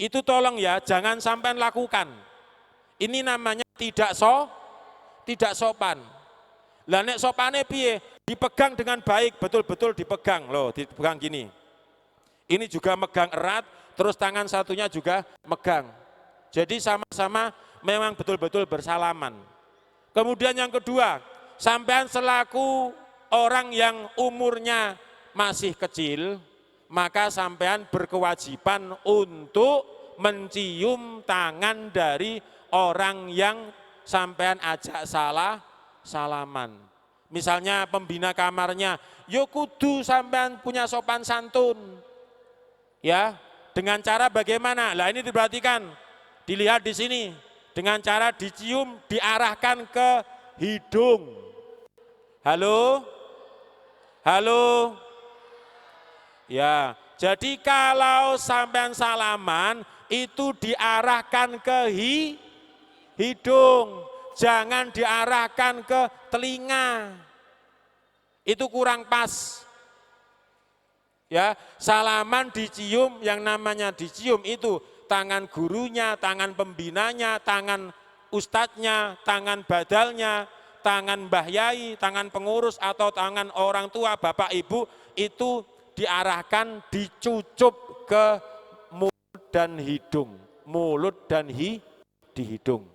Itu tolong ya, jangan sampean lakukan. Ini namanya tidak sopan. Lah nek sopane piye? Dipegang dengan baik, betul-betul dipegang loh, dipegang gini. Ini juga megang erat, terus tangan satunya juga megang. Jadi sama-sama memang betul-betul bersalaman. Kemudian yang kedua, sampean selaku orang yang umurnya masih kecil, maka sampean berkewajiban untuk mencium tangan dari orang yang sampean ajak salaman. Misalnya pembina kamarnya, yo kudu sampean punya sopan santun. Ya, dengan cara bagaimana? Lah ini diperhatikan, dilihat di sini. Dengan cara dicium, diarahkan ke hidung. Halo? Halo? Ya, jadi kalau sampean salaman, itu diarahkan ke hidung. Jangan diarahkan ke telinga. Itu kurang pas. Ya, salaman dicium, yang namanya dicium itu tangan gurunya, tangan pembinanya, tangan ustadznya, tangan badalnya, tangan mbah yai, tangan pengurus atau tangan orang tua, bapak ibu, itu diarahkan, dicucup ke mulut dan hidung. Mulut dan di hidung.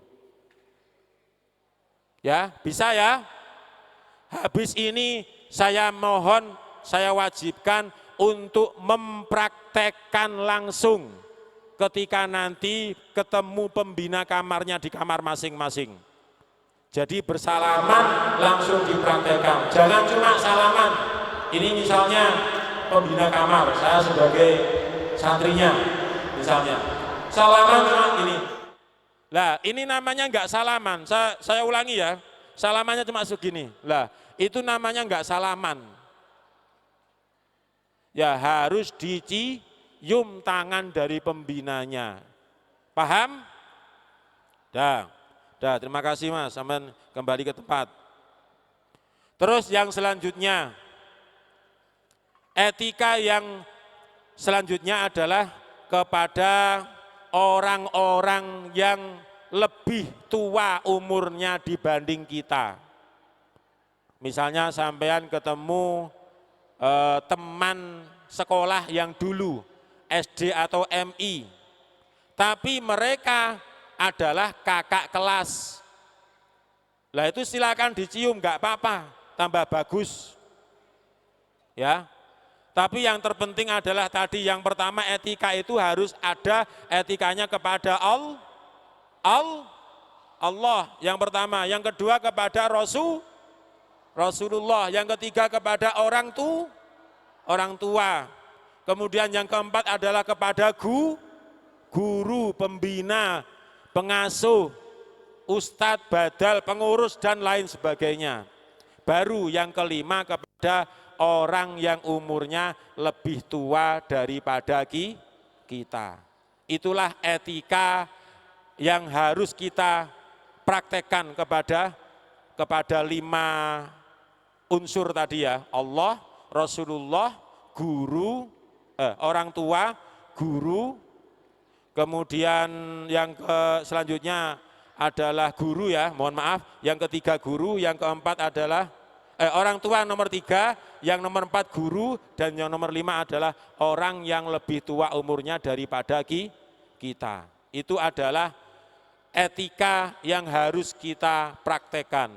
Ya, bisa ya. Habis ini saya mohon, saya wajibkan untuk mempraktekkan langsung ketika nanti ketemu pembina kamarnya di kamar masing-masing. Jadi bersalaman langsung dipraktekkan. Jangan cuma salaman. Ini misalnya pembina kamar, saya sebagai santrinya misalnya. Salaman cuma ini. Lah, ini namanya enggak salaman. Saya ulangi ya. Salamannya cuma segini. Lah, itu namanya enggak salaman. Ya, harus dicium tangan dari pembinanya. Paham? Dah, terima kasih Mas. Sampai kembali ke tempat. Terus yang selanjutnya, etika yang selanjutnya adalah kepada orang-orang yang lebih tua umurnya dibanding kita. Misalnya sampean ketemu teman sekolah yang dulu SD atau MI, tapi mereka adalah kakak kelas. Lah itu silakan dicium, nggak apa-apa, tambah bagus. Ya. Tapi yang terpenting adalah tadi yang pertama etika itu harus ada etikanya kepada Allah yang pertama, yang kedua kepada Rasulullah, yang ketiga kepada orang tua. Kemudian yang keempat adalah kepada guru, pembina, pengasuh, ustadz, badal, pengurus dan lain sebagainya. Baru yang kelima kepada orang yang umurnya lebih tua daripada kita. Itulah etika yang harus kita praktekkan kepada 5 unsur tadi ya. Allah, Rasulullah, guru, orang tua, guru, Kemudian yang selanjutnya adalah guru ya, mohon maaf. Yang ketiga guru, yang keempat adalah orang tua nomor 3, yang nomor 4 guru, dan yang nomor 5 adalah orang yang lebih tua umurnya daripada kita. Itu adalah etika yang harus kita praktekkan.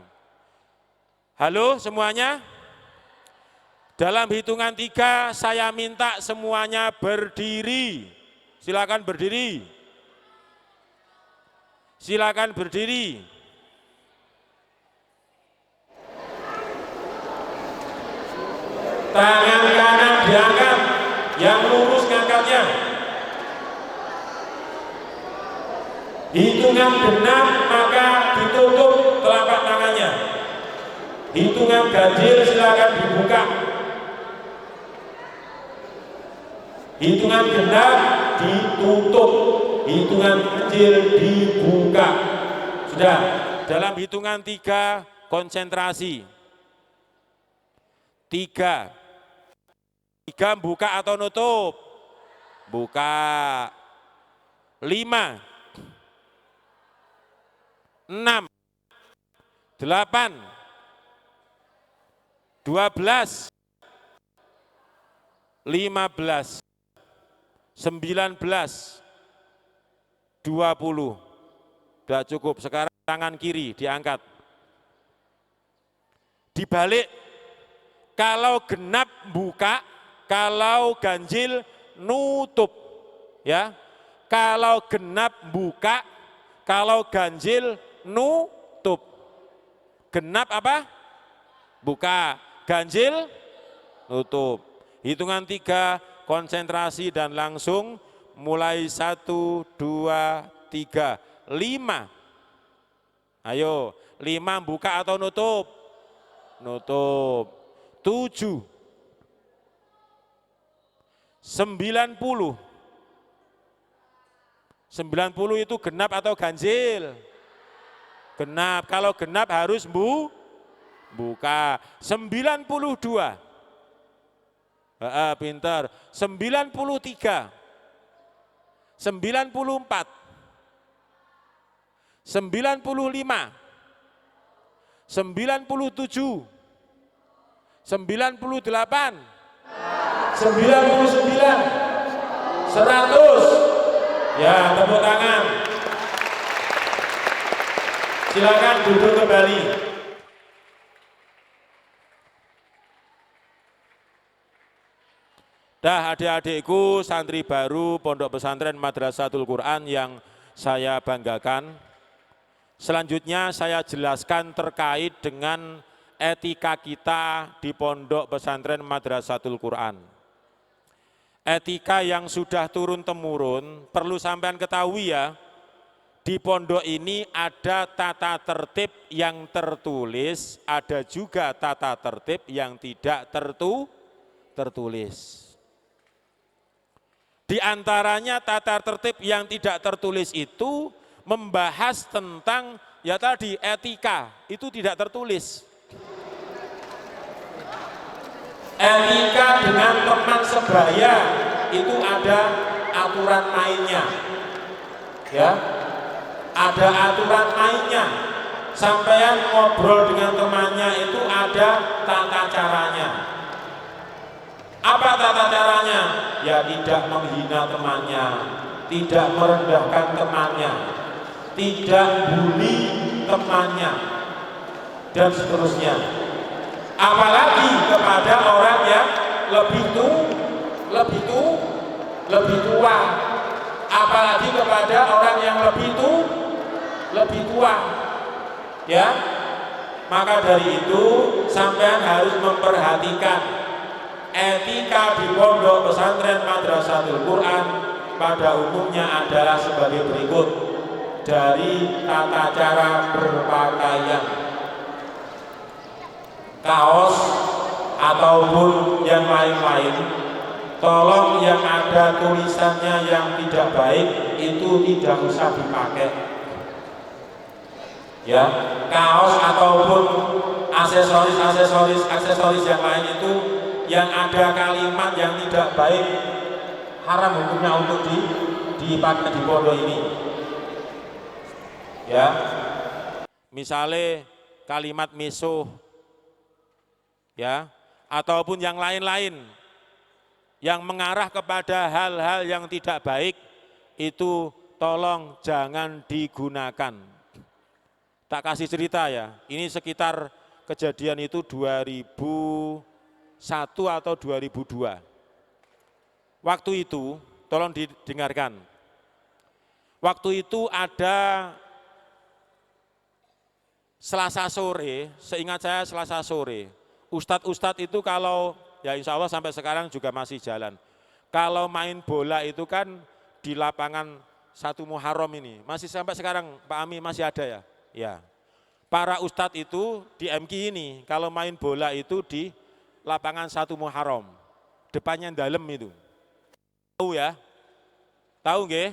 Halo semuanya? Dalam hitungan 3 saya minta semuanya berdiri. Silakan berdiri. Silakan berdiri. Tangan kanan diangkat, yang lurus ngangkatnya. Hitungan genap maka ditutup telapak tangannya. Hitungan ganjil silakan dibuka. Hitungan genap ditutup, hitungan ganjil dibuka. Sudah. Dalam hitungan 3 konsentrasi. 3 buka atau nutup? Buka. 5, 6, 8, 12, 15, 19, 20. Sudah cukup, sekarang tangan kiri diangkat. Dibalik, kalau genap buka, kalau ganjil nutup. Ya. Kalau genap buka, kalau ganjil nutup. Genap apa? Buka. Ganjil nutup. Hitungan 3 konsentrasi dan langsung mulai 1, 2, 3, 5. Ayo, 5 buka atau nutup? Nutup. 7, 90. 90 itu genap atau ganjil? Genap. Kalau genap harus buka. 92. Pintar. 93. 94. 95. 97. 98. 99. 100. Ya, tepuk tangan. Silakan duduk kembali. Dah adik-adikku santri baru Pondok Pesantren Madrasatul Quran yang saya banggakan. Selanjutnya saya jelaskan terkait dengan etika kita di Pondok Pesantren Madrasatul Quran. Etika yang sudah turun-temurun, perlu sampean ketahui ya, di pondok ini ada tata tertib yang tertulis, ada juga tata tertib yang tidak tertulis. Di antaranya tata tertib yang tidak tertulis itu membahas tentang ya tadi etika, itu tidak tertulis. Etika dengan teman sebaya itu ada aturan mainnya. Ya. Ada aturan mainnya. Sampean ngobrol dengan temannya itu ada tata caranya. Apa tata caranya? Ya tidak menghina temannya, tidak merendahkan temannya, tidak bully temannya, dan seterusnya. Apalagi kepada orang yang lebih tua. Apalagi kepada orang yang lebih tua. Ya. Maka dari itu sampean harus memperhatikan etika di Pondok Pesantren Madrasatul Quran pada umumnya adalah sebagai berikut. Dari tata cara berpakaian, kaos ataupun yang lain-lain, tolong yang ada tulisannya yang tidak baik itu tidak usah dipakai. Ya, kaos ataupun aksesoris yang lain itu yang ada kalimat yang tidak baik, haram hukumnya untuk dipakai di pondok ini. Ya, Misalnya kalimat misuh, ya, ataupun yang lain-lain yang mengarah kepada hal-hal yang tidak baik, itu tolong jangan digunakan. Tak kasih cerita ya, ini sekitar kejadian itu 2001 atau 2002. Waktu itu, tolong didengarkan. Waktu itu ada Selasa sore, seingat saya Selasa sore, ustadz-ustadz itu kalau, ya insya Allah sampai sekarang juga masih jalan. Kalau main bola itu kan di lapangan 1 Muharram ini, masih sampai sekarang Pak Ami masih ada ya? Ya. Para ustadz itu di MK ini, kalau main bola itu di lapangan 1 Muharram, depannya dalam itu. Tahu ya? Tahu nggih?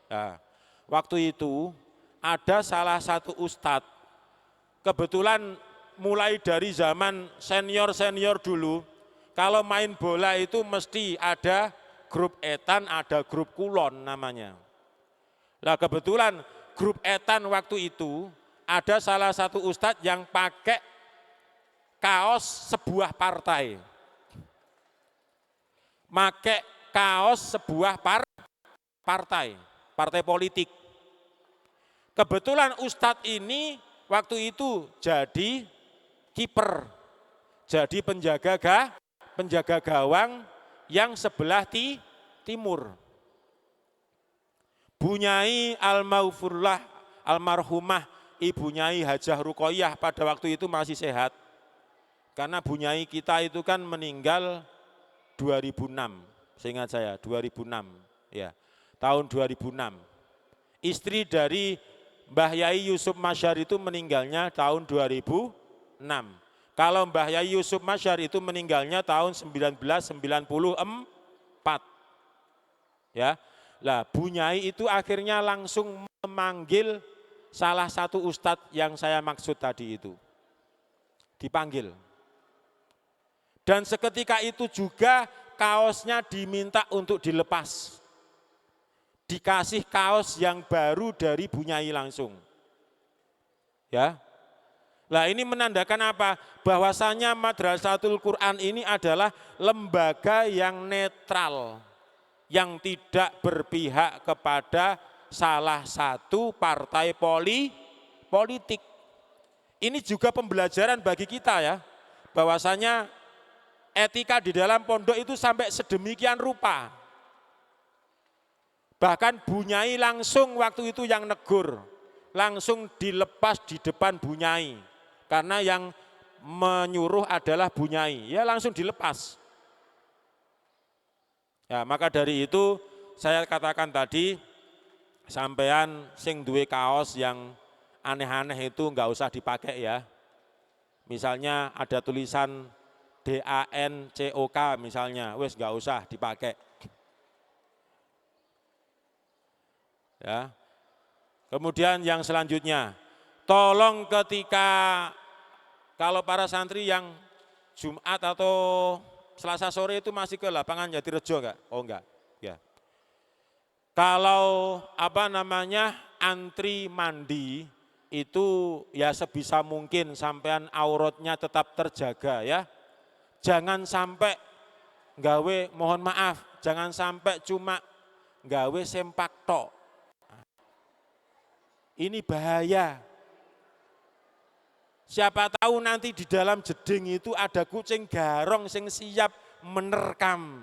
Nah, waktu itu ada salah satu ustadz, kebetulan mulai dari zaman senior-senior dulu, kalau main bola itu mesti ada grup etan, ada grup kulon namanya. Nah kebetulan grup etan waktu itu ada salah satu ustadz yang pakai kaos sebuah partai. Pakai kaos sebuah partai politik. Kebetulan ustadz ini waktu itu jadi kiper, jadi penjaga gawang yang sebelah timur. Bunyai almarhumah Ibu Nyai Hajah Ruqoyah pada waktu itu masih sehat. Karena Bunyai kita itu kan meninggal 2006, seingat saya 2006 ya. Tahun 2006. Istri dari Mbah Yai Yusuf Masyar itu meninggalnya tahun 2006. Kalau Mbah Yai Yusuf Masyar itu meninggalnya tahun 1994. Ya. Lah Bunyai itu akhirnya langsung memanggil salah satu ustadz yang saya maksud tadi itu. Dipanggil. Dan seketika itu juga kaosnya diminta untuk dilepas. Dikasih kaos yang baru dari Bunyai langsung. Ya. Nah ini menandakan apa? Bahwasanya Madrasatul Quran ini adalah lembaga yang netral, yang tidak berpihak kepada salah satu partai politik. Ini juga pembelajaran bagi kita ya, bahwasanya etika di dalam pondok itu sampai sedemikian rupa. Bahkan Bunyai langsung waktu itu yang negur, langsung dilepas di depan Bunyai. Karena yang menyuruh adalah Bunyai, ya langsung dilepas. Ya, maka dari itu saya katakan tadi, sampean sing duwe kaos yang aneh-aneh itu enggak usah dipakai ya. Misalnya ada tulisan DANCOK misalnya, wes enggak usah dipakai. Ya. Kemudian yang selanjutnya, tolong ketika kalau para santri yang Jumat atau Selasa sore itu masih ke lapangan Jatirejo enggak? Oh enggak. Ya. Kalau antri mandi itu ya sebisa mungkin sampean auratnya tetap terjaga ya. Jangan sampai gawe, mohon maaf, jangan sampai cuma gawe sempak tok. Ini bahaya. Siapa tahu nanti di dalam jeding itu ada kucing garong yang siap menerkam.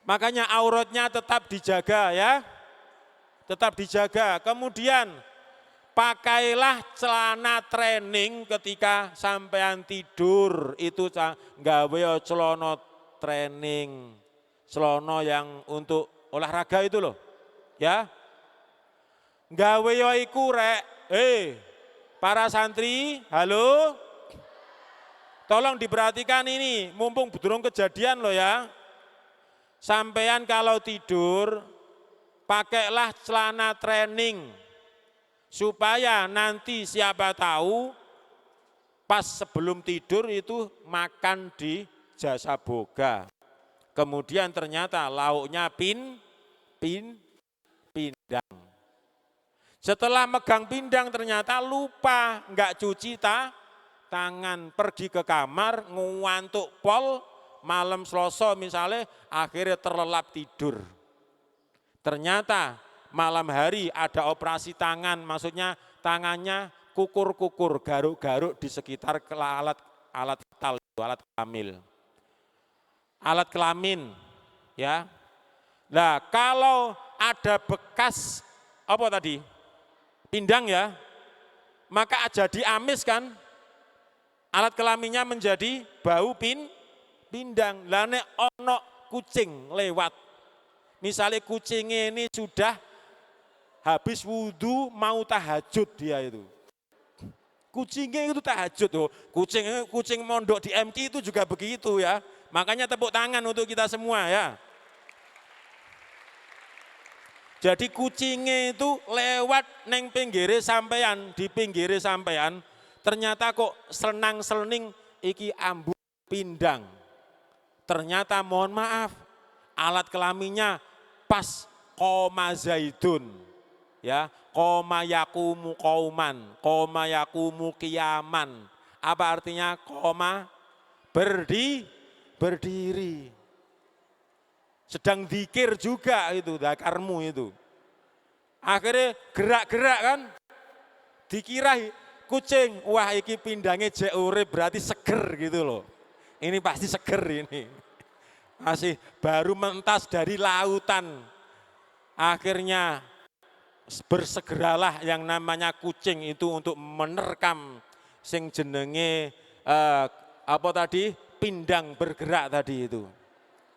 Makanya auratnya tetap dijaga ya. Tetap dijaga. Kemudian pakailah celana training ketika sampean tidur. Itu gawe celana training. Celana yang untuk olahraga itu loh. Ya. Gawe yo iku rek. Para santri, halo. Tolong diperhatikan ini, mumpung belum kejadian loh ya. Sampean kalau tidur, pakailah celana training. Supaya nanti siapa tahu, pas sebelum tidur itu makan di jasa boga. Kemudian ternyata lauknya pindang. Setelah megang pindang ternyata lupa nggak cuci tangan, pergi ke kamar ngantuk pol, malam Selasa misalnya akhirnya terlelap tidur. Ternyata malam hari ada operasi tangan, maksudnya tangannya kukur-kukur, garuk-garuk di sekitar alat vital, alat kelamin. Alat kelamin, ya. Nah, kalau ada bekas apa tadi? Pindang ya, maka jadi amis kan, alat kelaminnya menjadi bau pindang. Lah nek ono kucing lewat, misalnya kucingnya ini sudah habis wudhu mau tahajud dia itu. Kucingnya itu tahajud tuh, kucing mondok di MK itu juga begitu ya. Makanya tepuk tangan untuk kita semua ya. Jadi kucingnya itu lewat neng pinggire sampean, di pinggire sampean, ternyata kok selenang-selening iki ambu pindang. Ternyata mohon maaf, alat kelaminnya pas koma zaidun, ya, koma yakumu kauman, koma yakumu kiaman. Apa artinya koma? Berdiri. Sedang dzikir juga itu dakarmu itu. Akhirnya gerak-gerak kan, dikira kucing, wah iki pindangnya jek urip berarti seger gitu loh. Ini pasti seger ini. Masih baru mentas dari lautan. Akhirnya bersegeralah yang namanya kucing itu untuk menerkam sing jenenge apa tadi? Pindang bergerak tadi itu.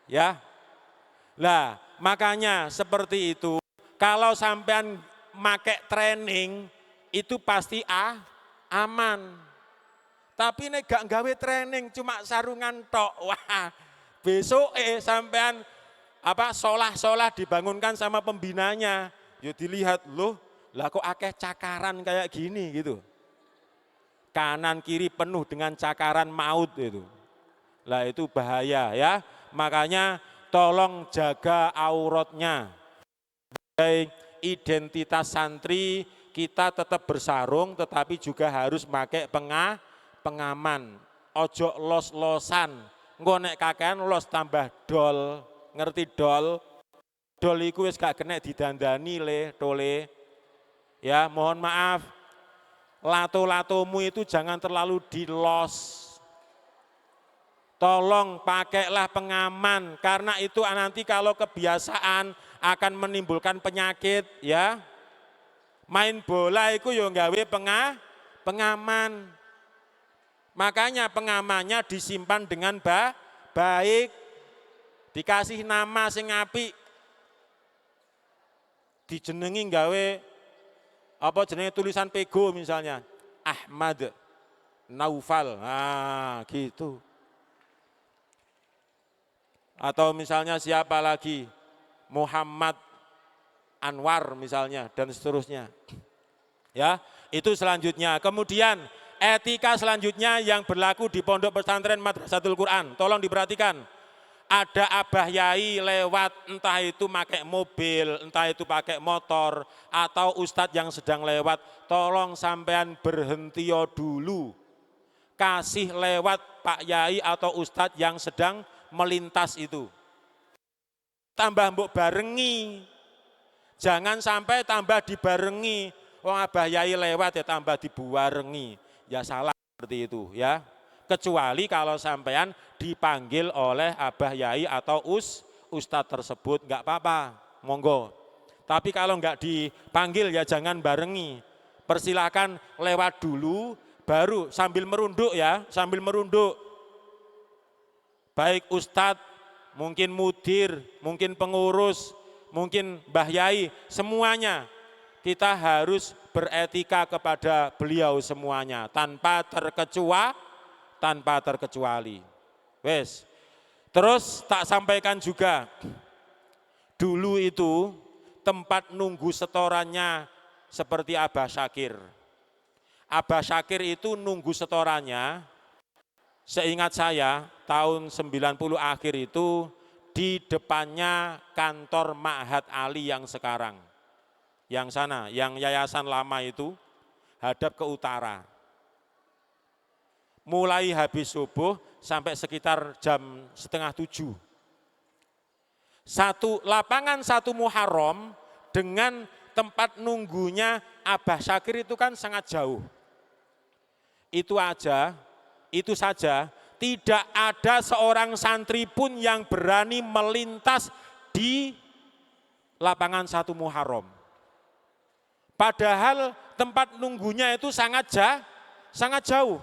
Ya. Lah, makanya seperti itu, kalau sampean make training itu pasti aman. Tapi nek gak gawe training cuma sarungan tok, wah besok sampean apa solah dibangunkan sama pembinanya, ya dilihat loh, lah kok akeh cakaran kayak gini gitu. Kanan kiri penuh dengan cakaran maut itu. Lah itu bahaya ya, makanya tolong jaga auratnya. Sebagai identitas santri kita tetap bersarung tetapi juga harus pakai pengaman. Ojo los-losan. Engko nek kakean los tambah dol. Ngerti dol? Dol iku wis gak kena didandani tole. Ya, mohon maaf. Lato-latomu itu jangan terlalu dilos. Tolong pakailah pengaman, karena itu nanti kalau kebiasaan akan menimbulkan penyakit ya. Main bola itu yo nggawe pengaman. Makanya pengamannya disimpan dengan baik. Dikasih nama sing apik. Dijenengi nggawe apa jenenge tulisan pego misalnya. Ahmad Naufal. Nah, gitu. Atau misalnya siapa lagi, Muhammad Anwar misalnya dan seterusnya. Ya, itu selanjutnya. Kemudian etika selanjutnya yang berlaku di Pondok Pesantren Madrasatul Quran. Tolong diperhatikan. Ada abah yai lewat, entah itu pakai mobil, entah itu pakai motor, atau ustadz yang sedang lewat, tolong sampean berhenti dulu. Kasih lewat Pak Yai atau ustadz yang sedang melintas itu. Tambah mbok barengi. Jangan sampai tambah dibarengi. Wong abah yai lewat ya tambah dibuarengi. Ya salah seperti itu ya. Kecuali kalau sampean dipanggil oleh abah yai atau ustadz tersebut, enggak apa-apa, monggo. Tapi kalau enggak dipanggil ya jangan barengi. Persilakan lewat dulu baru sambil merunduk ya, sambil merunduk. Baik ustadz, mungkin mudir, mungkin pengurus, mungkin mbah yai, semuanya kita harus beretika kepada beliau semuanya tanpa terkecuali. Wes. Terus tak sampaikan juga, dulu itu tempat nunggu setorannya seperti Abah Syakir. Abah Syakir itu nunggu setorannya, seingat saya tahun 90 akhir itu di depannya kantor Ma'had Ali yang sekarang. Yang sana, yang yayasan lama itu hadap ke utara. Mulai habis subuh sampai sekitar jam 6:30. Lapangan 1 Muharram dengan tempat nunggunya Abah Syakir itu kan sangat jauh. Itu saja tidak ada seorang santri pun yang berani melintas di lapangan 1 Muharram. Padahal tempat nunggunya itu sangat jauh.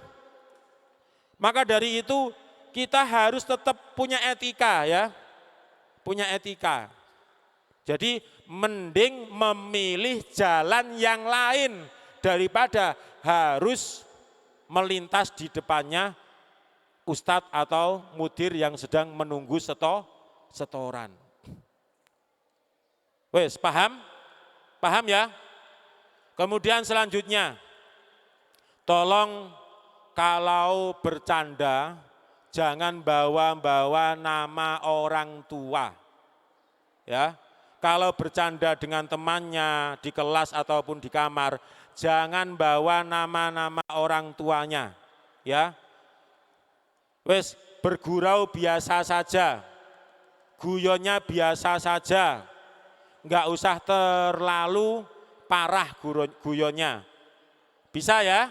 Maka dari itu kita harus tetap punya etika ya. Punya etika. Jadi mending memilih jalan yang lain daripada harus melintas di depannya ustadz atau mudir yang sedang menunggu setoran. Wes, paham? Paham ya? Kemudian selanjutnya, tolong kalau bercanda jangan bawa-bawa nama orang tua. Ya. Kalau bercanda dengan temannya di kelas ataupun di kamar, jangan bawa nama-nama orang tuanya. Ya. Wes, bergurau biasa saja. Guyonnya biasa saja. Enggak usah terlalu parah guyonnya. Bisa ya?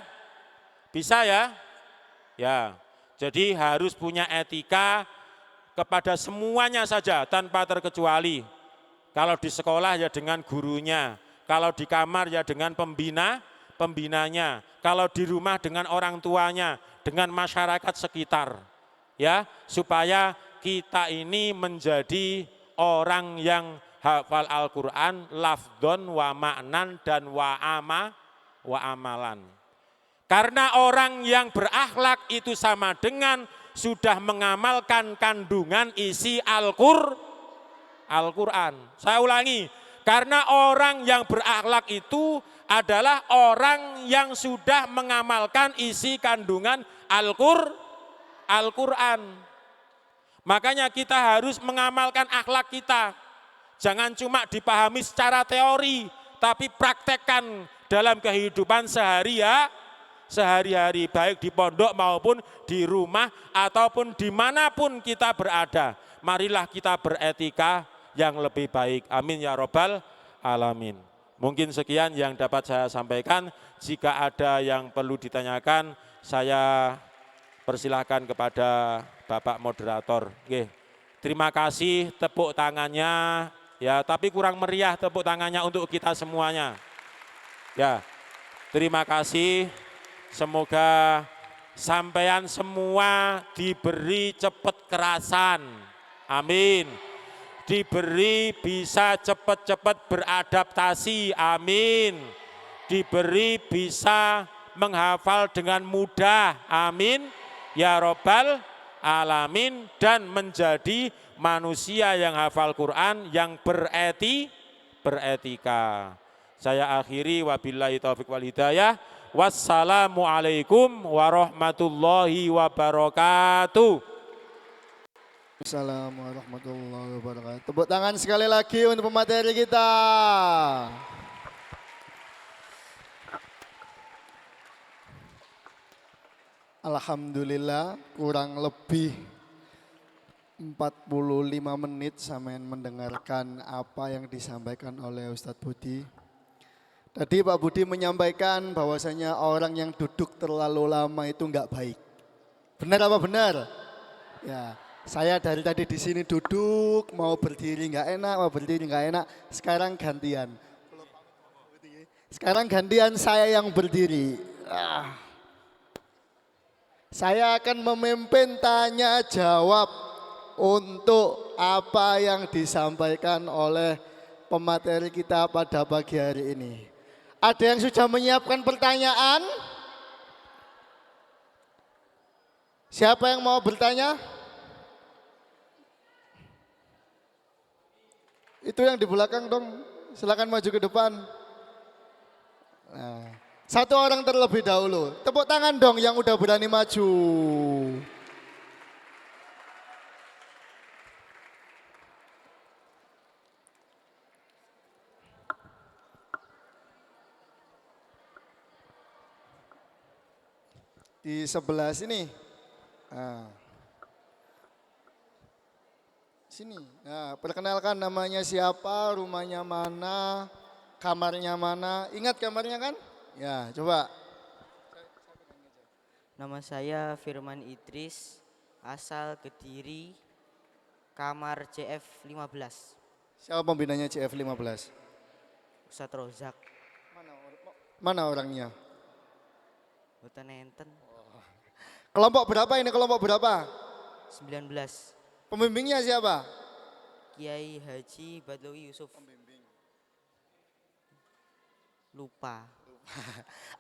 Bisa ya? Ya. Jadi harus punya etika kepada semuanya saja tanpa terkecuali. Kalau di sekolah ya dengan gurunya, kalau di kamar ya dengan pembinanya, kalau di rumah dengan orang tuanya, dengan masyarakat sekitar. Ya, supaya kita ini menjadi orang yang hafal Al-Qur'an lafdon wa ma'nan dan wa amalan. Karena orang yang berakhlak itu sama dengan sudah mengamalkan kandungan isi Al-Qur'an. Saya ulangi, karena orang yang berakhlak itu adalah orang yang sudah mengamalkan isi kandungan Al-Qur'an. Makanya kita harus mengamalkan akhlak kita. Jangan cuma dipahami secara teori, tapi praktekkan dalam kehidupan sehari-hari, baik di pondok maupun di rumah ataupun dimanapun kita berada. Marilah kita beretika yang lebih baik. Amin ya robbal alamin. Mungkin sekian yang dapat saya sampaikan. Jika ada yang perlu ditanyakan, saya persilahkan kepada Bapak Moderator. Oke. Terima kasih tepuk tangannya. Ya, tapi kurang meriah tepuk tangannya untuk kita semuanya. Ya, terima kasih. Semoga sampean semua diberi cepat kerasan. Amin. Diberi bisa cepat-cepat beradaptasi. Amin. Diberi bisa menghafal dengan mudah. Amin. Ya robbal alamin. Dan menjadi manusia yang hafal Quran, yang beretika. Saya akhiri, wabillahi taufiq wal hidayah. Wassalamualaikum warahmatullahi wabarakatuh. Assalamualaikum warahmatullahi wabarakatuh. Tepuk tangan sekali lagi untuk pemateri kita. Alhamdulillah, kurang lebih 45 menit sampai mendengarkan apa yang disampaikan oleh Ustadz Budi. Tadi Pak Budi menyampaikan bahwasanya orang yang duduk terlalu lama itu enggak baik. Benar apa benar? Ya, saya dari tadi di sini duduk, mau berdiri enggak enak, mau berdiri enggak enak. Sekarang gantian. Sekarang gantian saya yang berdiri. Saya akan memimpin tanya jawab untuk apa yang disampaikan oleh pemateri kita pada pagi hari ini. Ada yang sudah menyiapkan pertanyaan? Siapa yang mau bertanya? Itu yang di belakang dong, silakan maju ke depan. Nah, satu orang terlebih dahulu. Tepuk tangan dong yang udah berani maju. di sebelah sini. Nah. Sini. Nah, perkenalkan namanya siapa, rumahnya mana, kamarnya mana. Ingat kamarnya kan? Ya, coba. Nama saya Firman Idris, asal Kediri, kamar CF15. Siapa pembinanya CF15? Ustadz Rozak, Mana orangnya? Boten enten, Kelompok berapa ini? Kelompok berapa? 19. Pembimbingnya siapa? Kiai Haji Badlawi Yusuf. Lupa.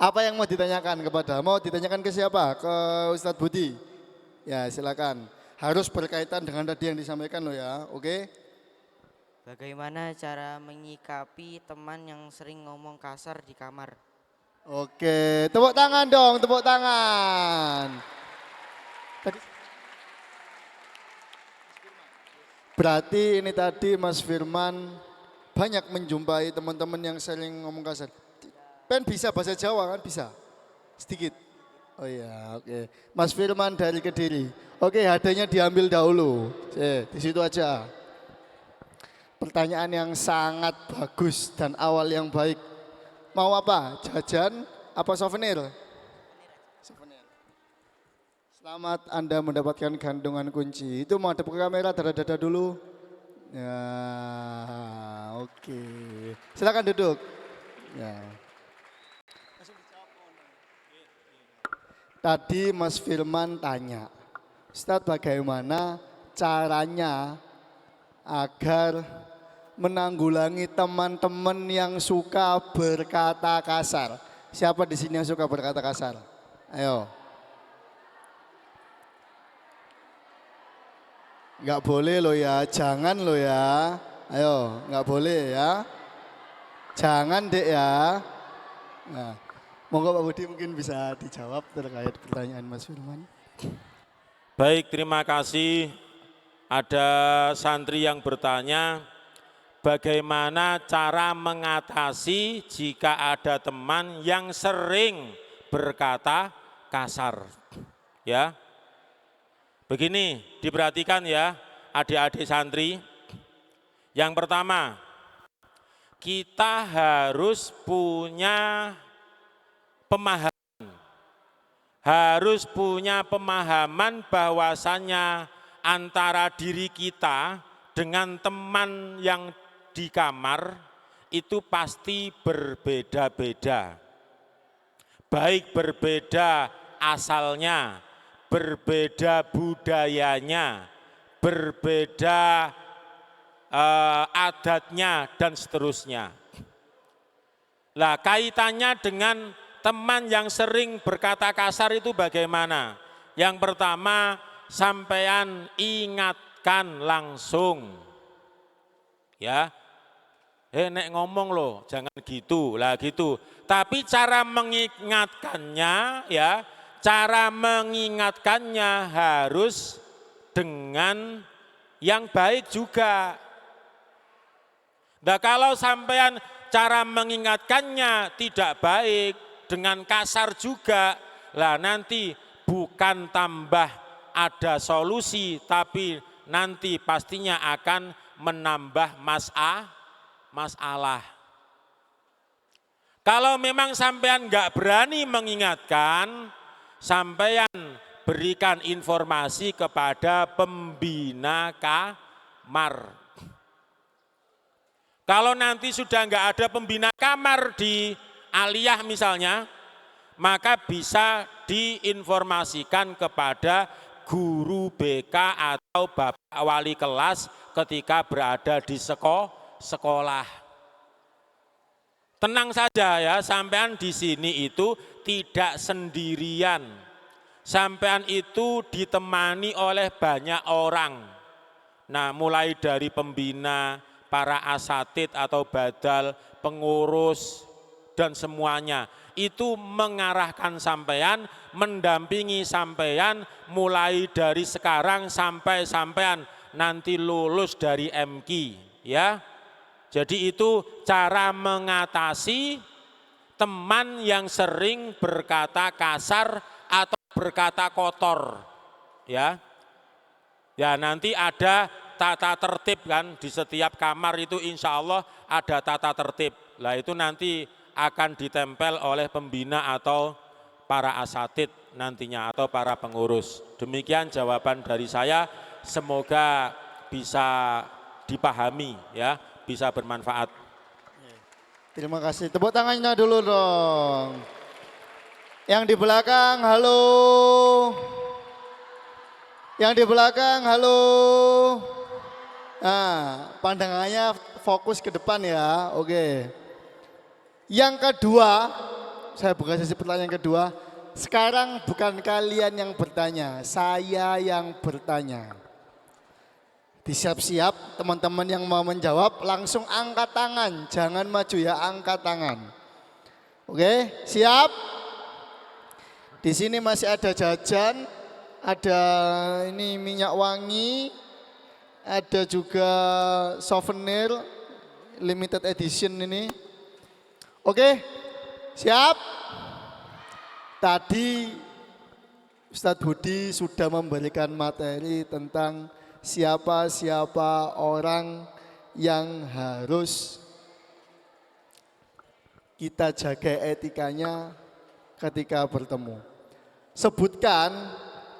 Apa yang mau ditanyakan kepada? Mau ditanyakan ke siapa? Ke Ustadz Budi? Ya silakan. Harus berkaitan dengan tadi yang disampaikan loh ya, oke? Bagaimana cara menyikapi teman yang sering ngomong kasar di kamar? Oke, tepuk tangan dong, tepuk tangan. Berarti ini tadi Mas Firman banyak menjumpai teman-teman yang sering ngomong kasar. Pen bisa bahasa Jawa kan? Bisa? Sedikit? Oh iya, oke. Mas Firman dari Kediri. Oke, hadiahnya diambil dahulu. Di situ aja. Pertanyaan yang sangat bagus dan awal yang baik. Mau apa? Jajan apa souvenir? Souvenir. Selamat Anda mendapatkan gantungan kunci. Itu mau hadap ke kamera, dada-dada dulu. Ya, oke. Silakan duduk. Ya. Tadi Mas Firman tanya, Ustadz bagaimana caranya agar menanggulangi teman-teman yang suka berkata kasar. Siapa di sini yang suka berkata kasar? Ayo. Enggak boleh loh ya, jangan loh ya. Ayo, enggak boleh ya. Jangan dek ya. Nah, monggo Pak Budi mungkin bisa dijawab terkait pertanyaan Mas Firman. Baik, terima kasih. Ada santri yang bertanya, bagaimana cara mengatasi jika ada teman yang sering berkata kasar? Ya, begini, diperhatikan ya adik-adik santri. Yang pertama, kita harus punya pemahaman. Harus punya pemahaman bahwasannya antara diri kita dengan teman yang di kamar itu pasti berbeda-beda. Baik berbeda asalnya, berbeda budayanya, berbeda adatnya dan seterusnya. Lah kaitannya dengan teman yang sering berkata kasar itu bagaimana? Yang pertama, sampean ingatkan langsung. Ya. Nek ngomong loh, jangan gitu. Lah gitu. Tapi cara mengingatkannya ya, cara mengingatkannya harus dengan yang baik juga. Nah, kalau sampean cara mengingatkannya tidak baik, dengan kasar juga, lah nanti bukan tambah ada solusi, tapi nanti pastinya akan menambah masalah. Kalau memang sampean nggak berani mengingatkan, sampean berikan informasi kepada pembina kamar. Kalau nanti sudah nggak ada pembina kamar di aliyah misalnya, maka bisa diinformasikan kepada guru BK atau bapak wali kelas ketika berada di sekolah. Tenang saja ya, sampean di sini itu tidak sendirian. Sampean itu ditemani oleh banyak orang. Nah, mulai dari pembina, para asatid atau badal, pengurus, dan semuanya itu mengarahkan sampean, mendampingi sampean mulai dari sekarang sampai sampean nanti lulus dari MQ ya. Jadi itu cara mengatasi teman yang sering berkata kasar atau berkata kotor, ya. Ya nanti ada tata tertib kan di setiap kamar itu insya Allah ada tata tertib. Lah itu nanti akan ditempel oleh pembina atau para asatid nantinya atau para pengurus. Demikian jawaban dari saya, semoga bisa dipahami ya, bisa bermanfaat. Terima kasih. Tepuk tangannya dulu dong. Yang di belakang, halo. Yang di belakang, halo. Nah, pandangannya fokus ke depan ya. Oke. Yang kedua, saya buka sesi pertanyaan kedua. Sekarang bukan kalian yang bertanya, saya yang bertanya. Disiap-siap teman-teman yang mau menjawab langsung angkat tangan. Jangan maju ya, angkat tangan. Oke, siap? Di sini masih ada jajan, ada ini minyak wangi, ada juga souvenir limited edition ini. Oke, siap? Tadi Ustadz Budi sudah memberikan materi tentang siapa-siapa orang yang harus kita jaga etikanya ketika bertemu. Sebutkan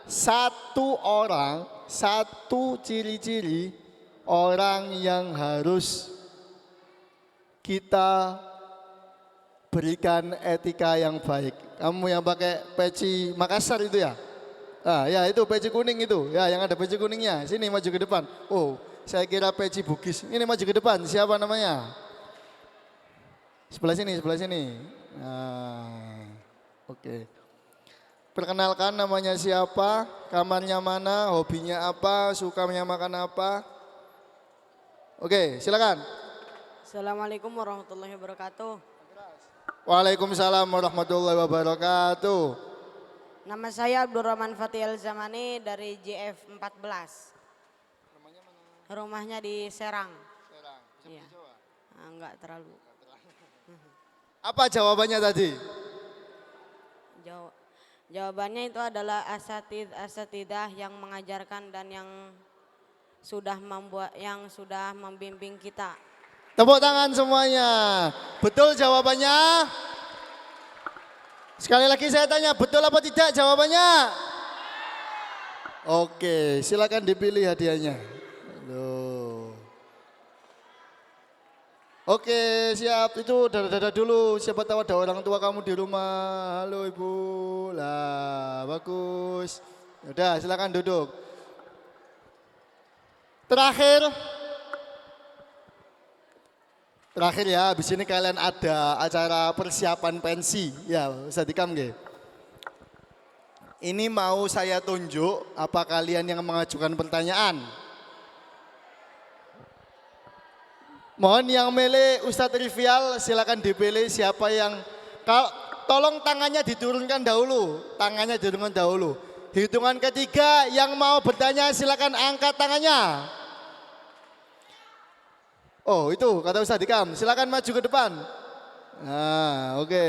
satu orang, satu ciri-ciri orang yang harus kita berikan etika yang baik. Kamu yang pakai peci Makassar itu ya? Ah, ya itu peci kuning itu, ya yang ada peci kuningnya. Sini maju ke depan. Oh, saya kira peci Bugis. Ini maju ke depan. Siapa namanya? Sebelah sini, sebelah sini. Nah, oke. Perkenalkan namanya siapa, kamarnya mana, hobinya apa, sukanya makan apa. Oke, silakan. Assalamualaikum warahmatullahi wabarakatuh. Waalaikumsalam warahmatullahi wabarakatuh. Nama saya Abdurrahman Fatih Al-Zamani dari JF 14. Rumahnya di Serang. Iya. Enggak terlalu. Apa jawabannya tadi? Jawabannya itu adalah asatidah yang mengajarkan dan yang sudah membimbing kita. Tepuk tangan semuanya. Betul jawabannya? Sekali lagi saya tanya, betul apa tidak jawabannya? Oke, silakan dipilih hadiahnya. Loh. Oke, siap. Itu dada-dada dulu. Siapa tahu ada orang tua kamu di rumah. Halo Ibu. Lah, bagus. Udah, silakan duduk. Terakhir ya, habis ini kalian ada acara persiapan pensi. Ya, Ustadz Ikam nggih. Ini mau saya tunjuk apa kalian yang mengajukan pertanyaan. Mohon yang milih Ustadz Rivial silakan dipilih siapa yang tolong tangannya diturunkan dahulu. Tangannya diturunkan dahulu. Hitungan ketiga yang mau bertanya silakan angkat tangannya. Oh itu kata Ustadz Ikam, silakan maju ke depan. Nah oke,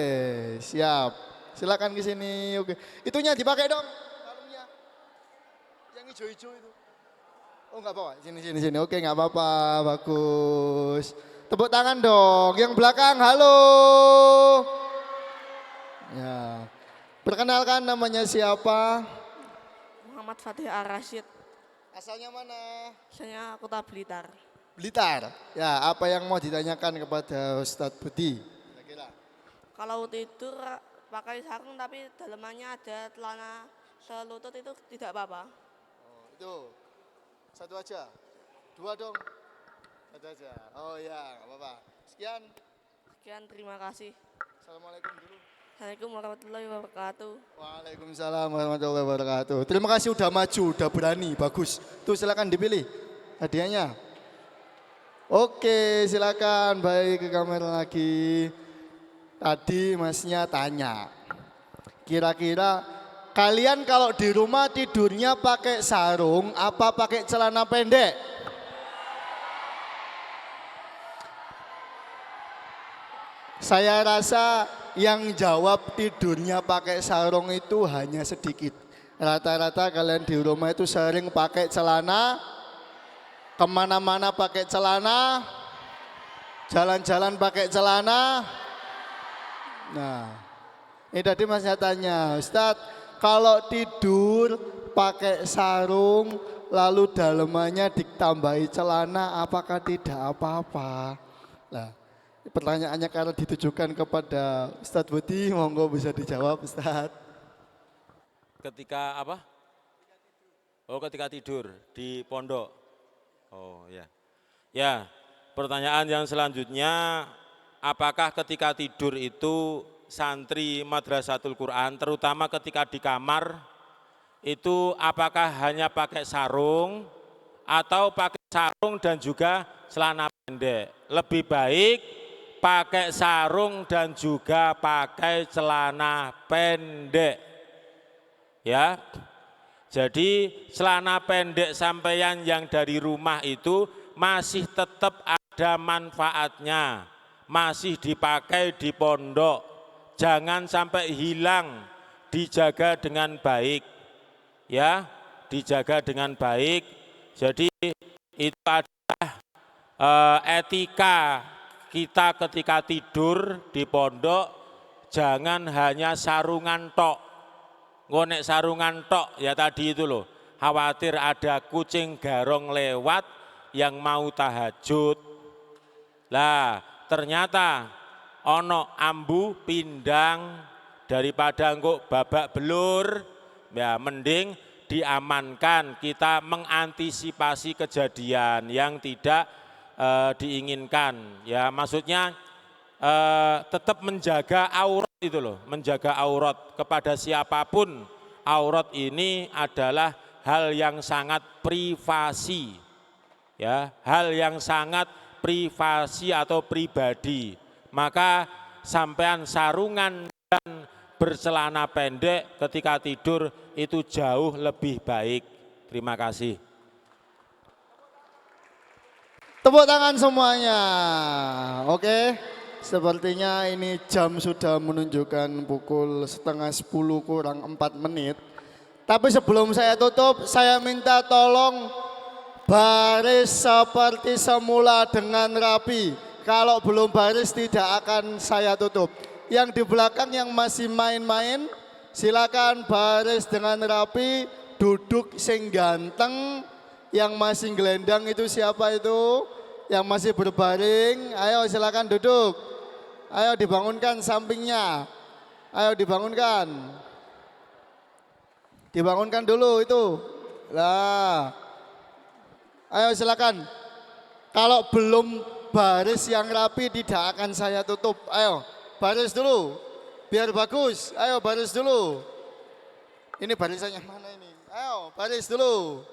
siap. Silakan ke sini, oke. Itunya dipakai dong, kalungnya. Yang hijau-hijau itu. Oh enggak apa-apa, sini. Oke enggak apa-apa, bagus. Tepuk tangan dong, yang belakang halo. Ya, perkenalkan namanya siapa? Muhammad Fatih Ar-Rasyid. Asalnya mana? Saya Kota Blitar. Blitar. Ya, apa yang mau ditanyakan kepada Ustadz Budi? Kira-kira. Kalau tidur pakai sarung tapi dalamannya ada celana selutut itu tidak apa-apa. Oh, itu. Satu aja. Dua dong. Satu aja. Oh ya, nggak apa-apa. Sekian, Terima kasih. Assalamualaikum dulu. Assalamualaikum warahmatullahi wabarakatuh. Waalaikumsalam warahmatullahi wabarakatuh. Terima kasih udah maju, udah berani, bagus. Tuh silakan dipilih hadiahnya. Oke, silakan. Baik, ke kamera lagi. Tadi masnya tanya, kira-kira kalian kalau di rumah tidurnya pakai sarung apa pakai celana pendek? Saya rasa yang jawab tidurnya pakai sarung itu hanya sedikit. Rata-rata kalian di rumah itu sering pakai celana, kemana-mana pakai celana, jalan-jalan pakai celana. Nah, ini tadi masnya tanya, Ustadz, kalau tidur pakai sarung, lalu dalemannya ditambahi celana, apakah tidak apa-apa? Nah, pertanyaannya karena ditujukan kepada Ustadz Budi, monggo bisa dijawab Ustadz. Ketika apa? Oh, ketika tidur di pondok. Oh ya. Ya, pertanyaan yang selanjutnya, apakah ketika tidur itu santri Madrasatul Quran, terutama ketika di kamar, itu apakah hanya pakai sarung atau pakai sarung dan juga celana pendek? Lebih baik pakai sarung dan juga pakai celana pendek. Ya. Jadi celana pendek sampeyan yang dari rumah itu masih tetap ada manfaatnya, masih dipakai di pondok, jangan sampai hilang, dijaga dengan baik, ya, dijaga dengan baik. Jadi itu adalah etika kita ketika tidur di pondok, jangan hanya sarungan tok. Ngonek sarungan tok ya tadi itu loh, khawatir ada kucing garong lewat yang mau tahajud. Lah ternyata ono ambu pindang, daripada engkau babak belur, ya mending diamankan, kita mengantisipasi kejadian yang tidak diinginkan. Ya maksudnya tetap menjaga aurat itu loh, menjaga aurat kepada siapapun. Aurat ini adalah hal yang sangat privasi, ya, hal yang sangat privasi atau pribadi. Maka sampean sarungan dan bercelana pendek ketika tidur itu jauh lebih baik. Terima kasih. Tepuk tangan semuanya. Oke, sepertinya ini jam sudah menunjukkan pukul 9:30 kurang 4 menit. Tapi sebelum saya tutup, saya minta tolong baris seperti semula dengan rapi. Kalau belum baris tidak akan saya tutup. Yang di belakang yang masih main-main, silakan baris dengan rapi, duduk sing ganteng. Yang masih gelendang itu siapa itu? Yang masih berbaring, ayo silakan duduk. Ayo dibangunkan sampingnya. Ayo dibangunkan. Dibangunkan dulu itu. Lah. Ayo silakan. Kalau belum baris yang rapi tidak akan saya tutup. Ayo baris dulu. Biar bagus. Ayo baris dulu. Ini barisannya mana ini? Ayo baris dulu.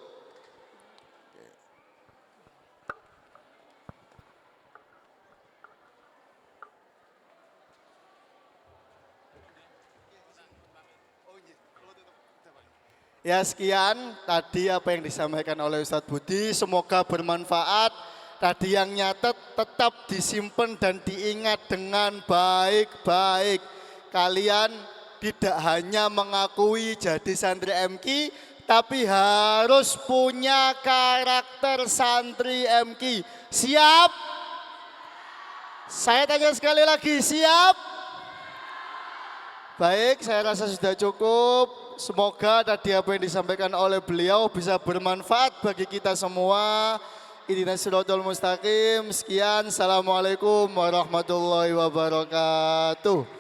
Ya sekian tadi apa yang disampaikan oleh Ustadz Budi, semoga bermanfaat. Tadi yang nyatet tetap disimpan dan diingat dengan baik-baik. Kalian tidak hanya mengakui jadi santri MQ, tapi harus punya karakter santri MQ. Siap? Saya tanya sekali lagi, siap? Baik, saya rasa sudah cukup. Semoga tadi apa yang disampaikan oleh beliau bisa bermanfaat bagi kita semua. Ihdinas siratal mustaqim. Sekian, assalamualaikum warahmatullahi wabarakatuh.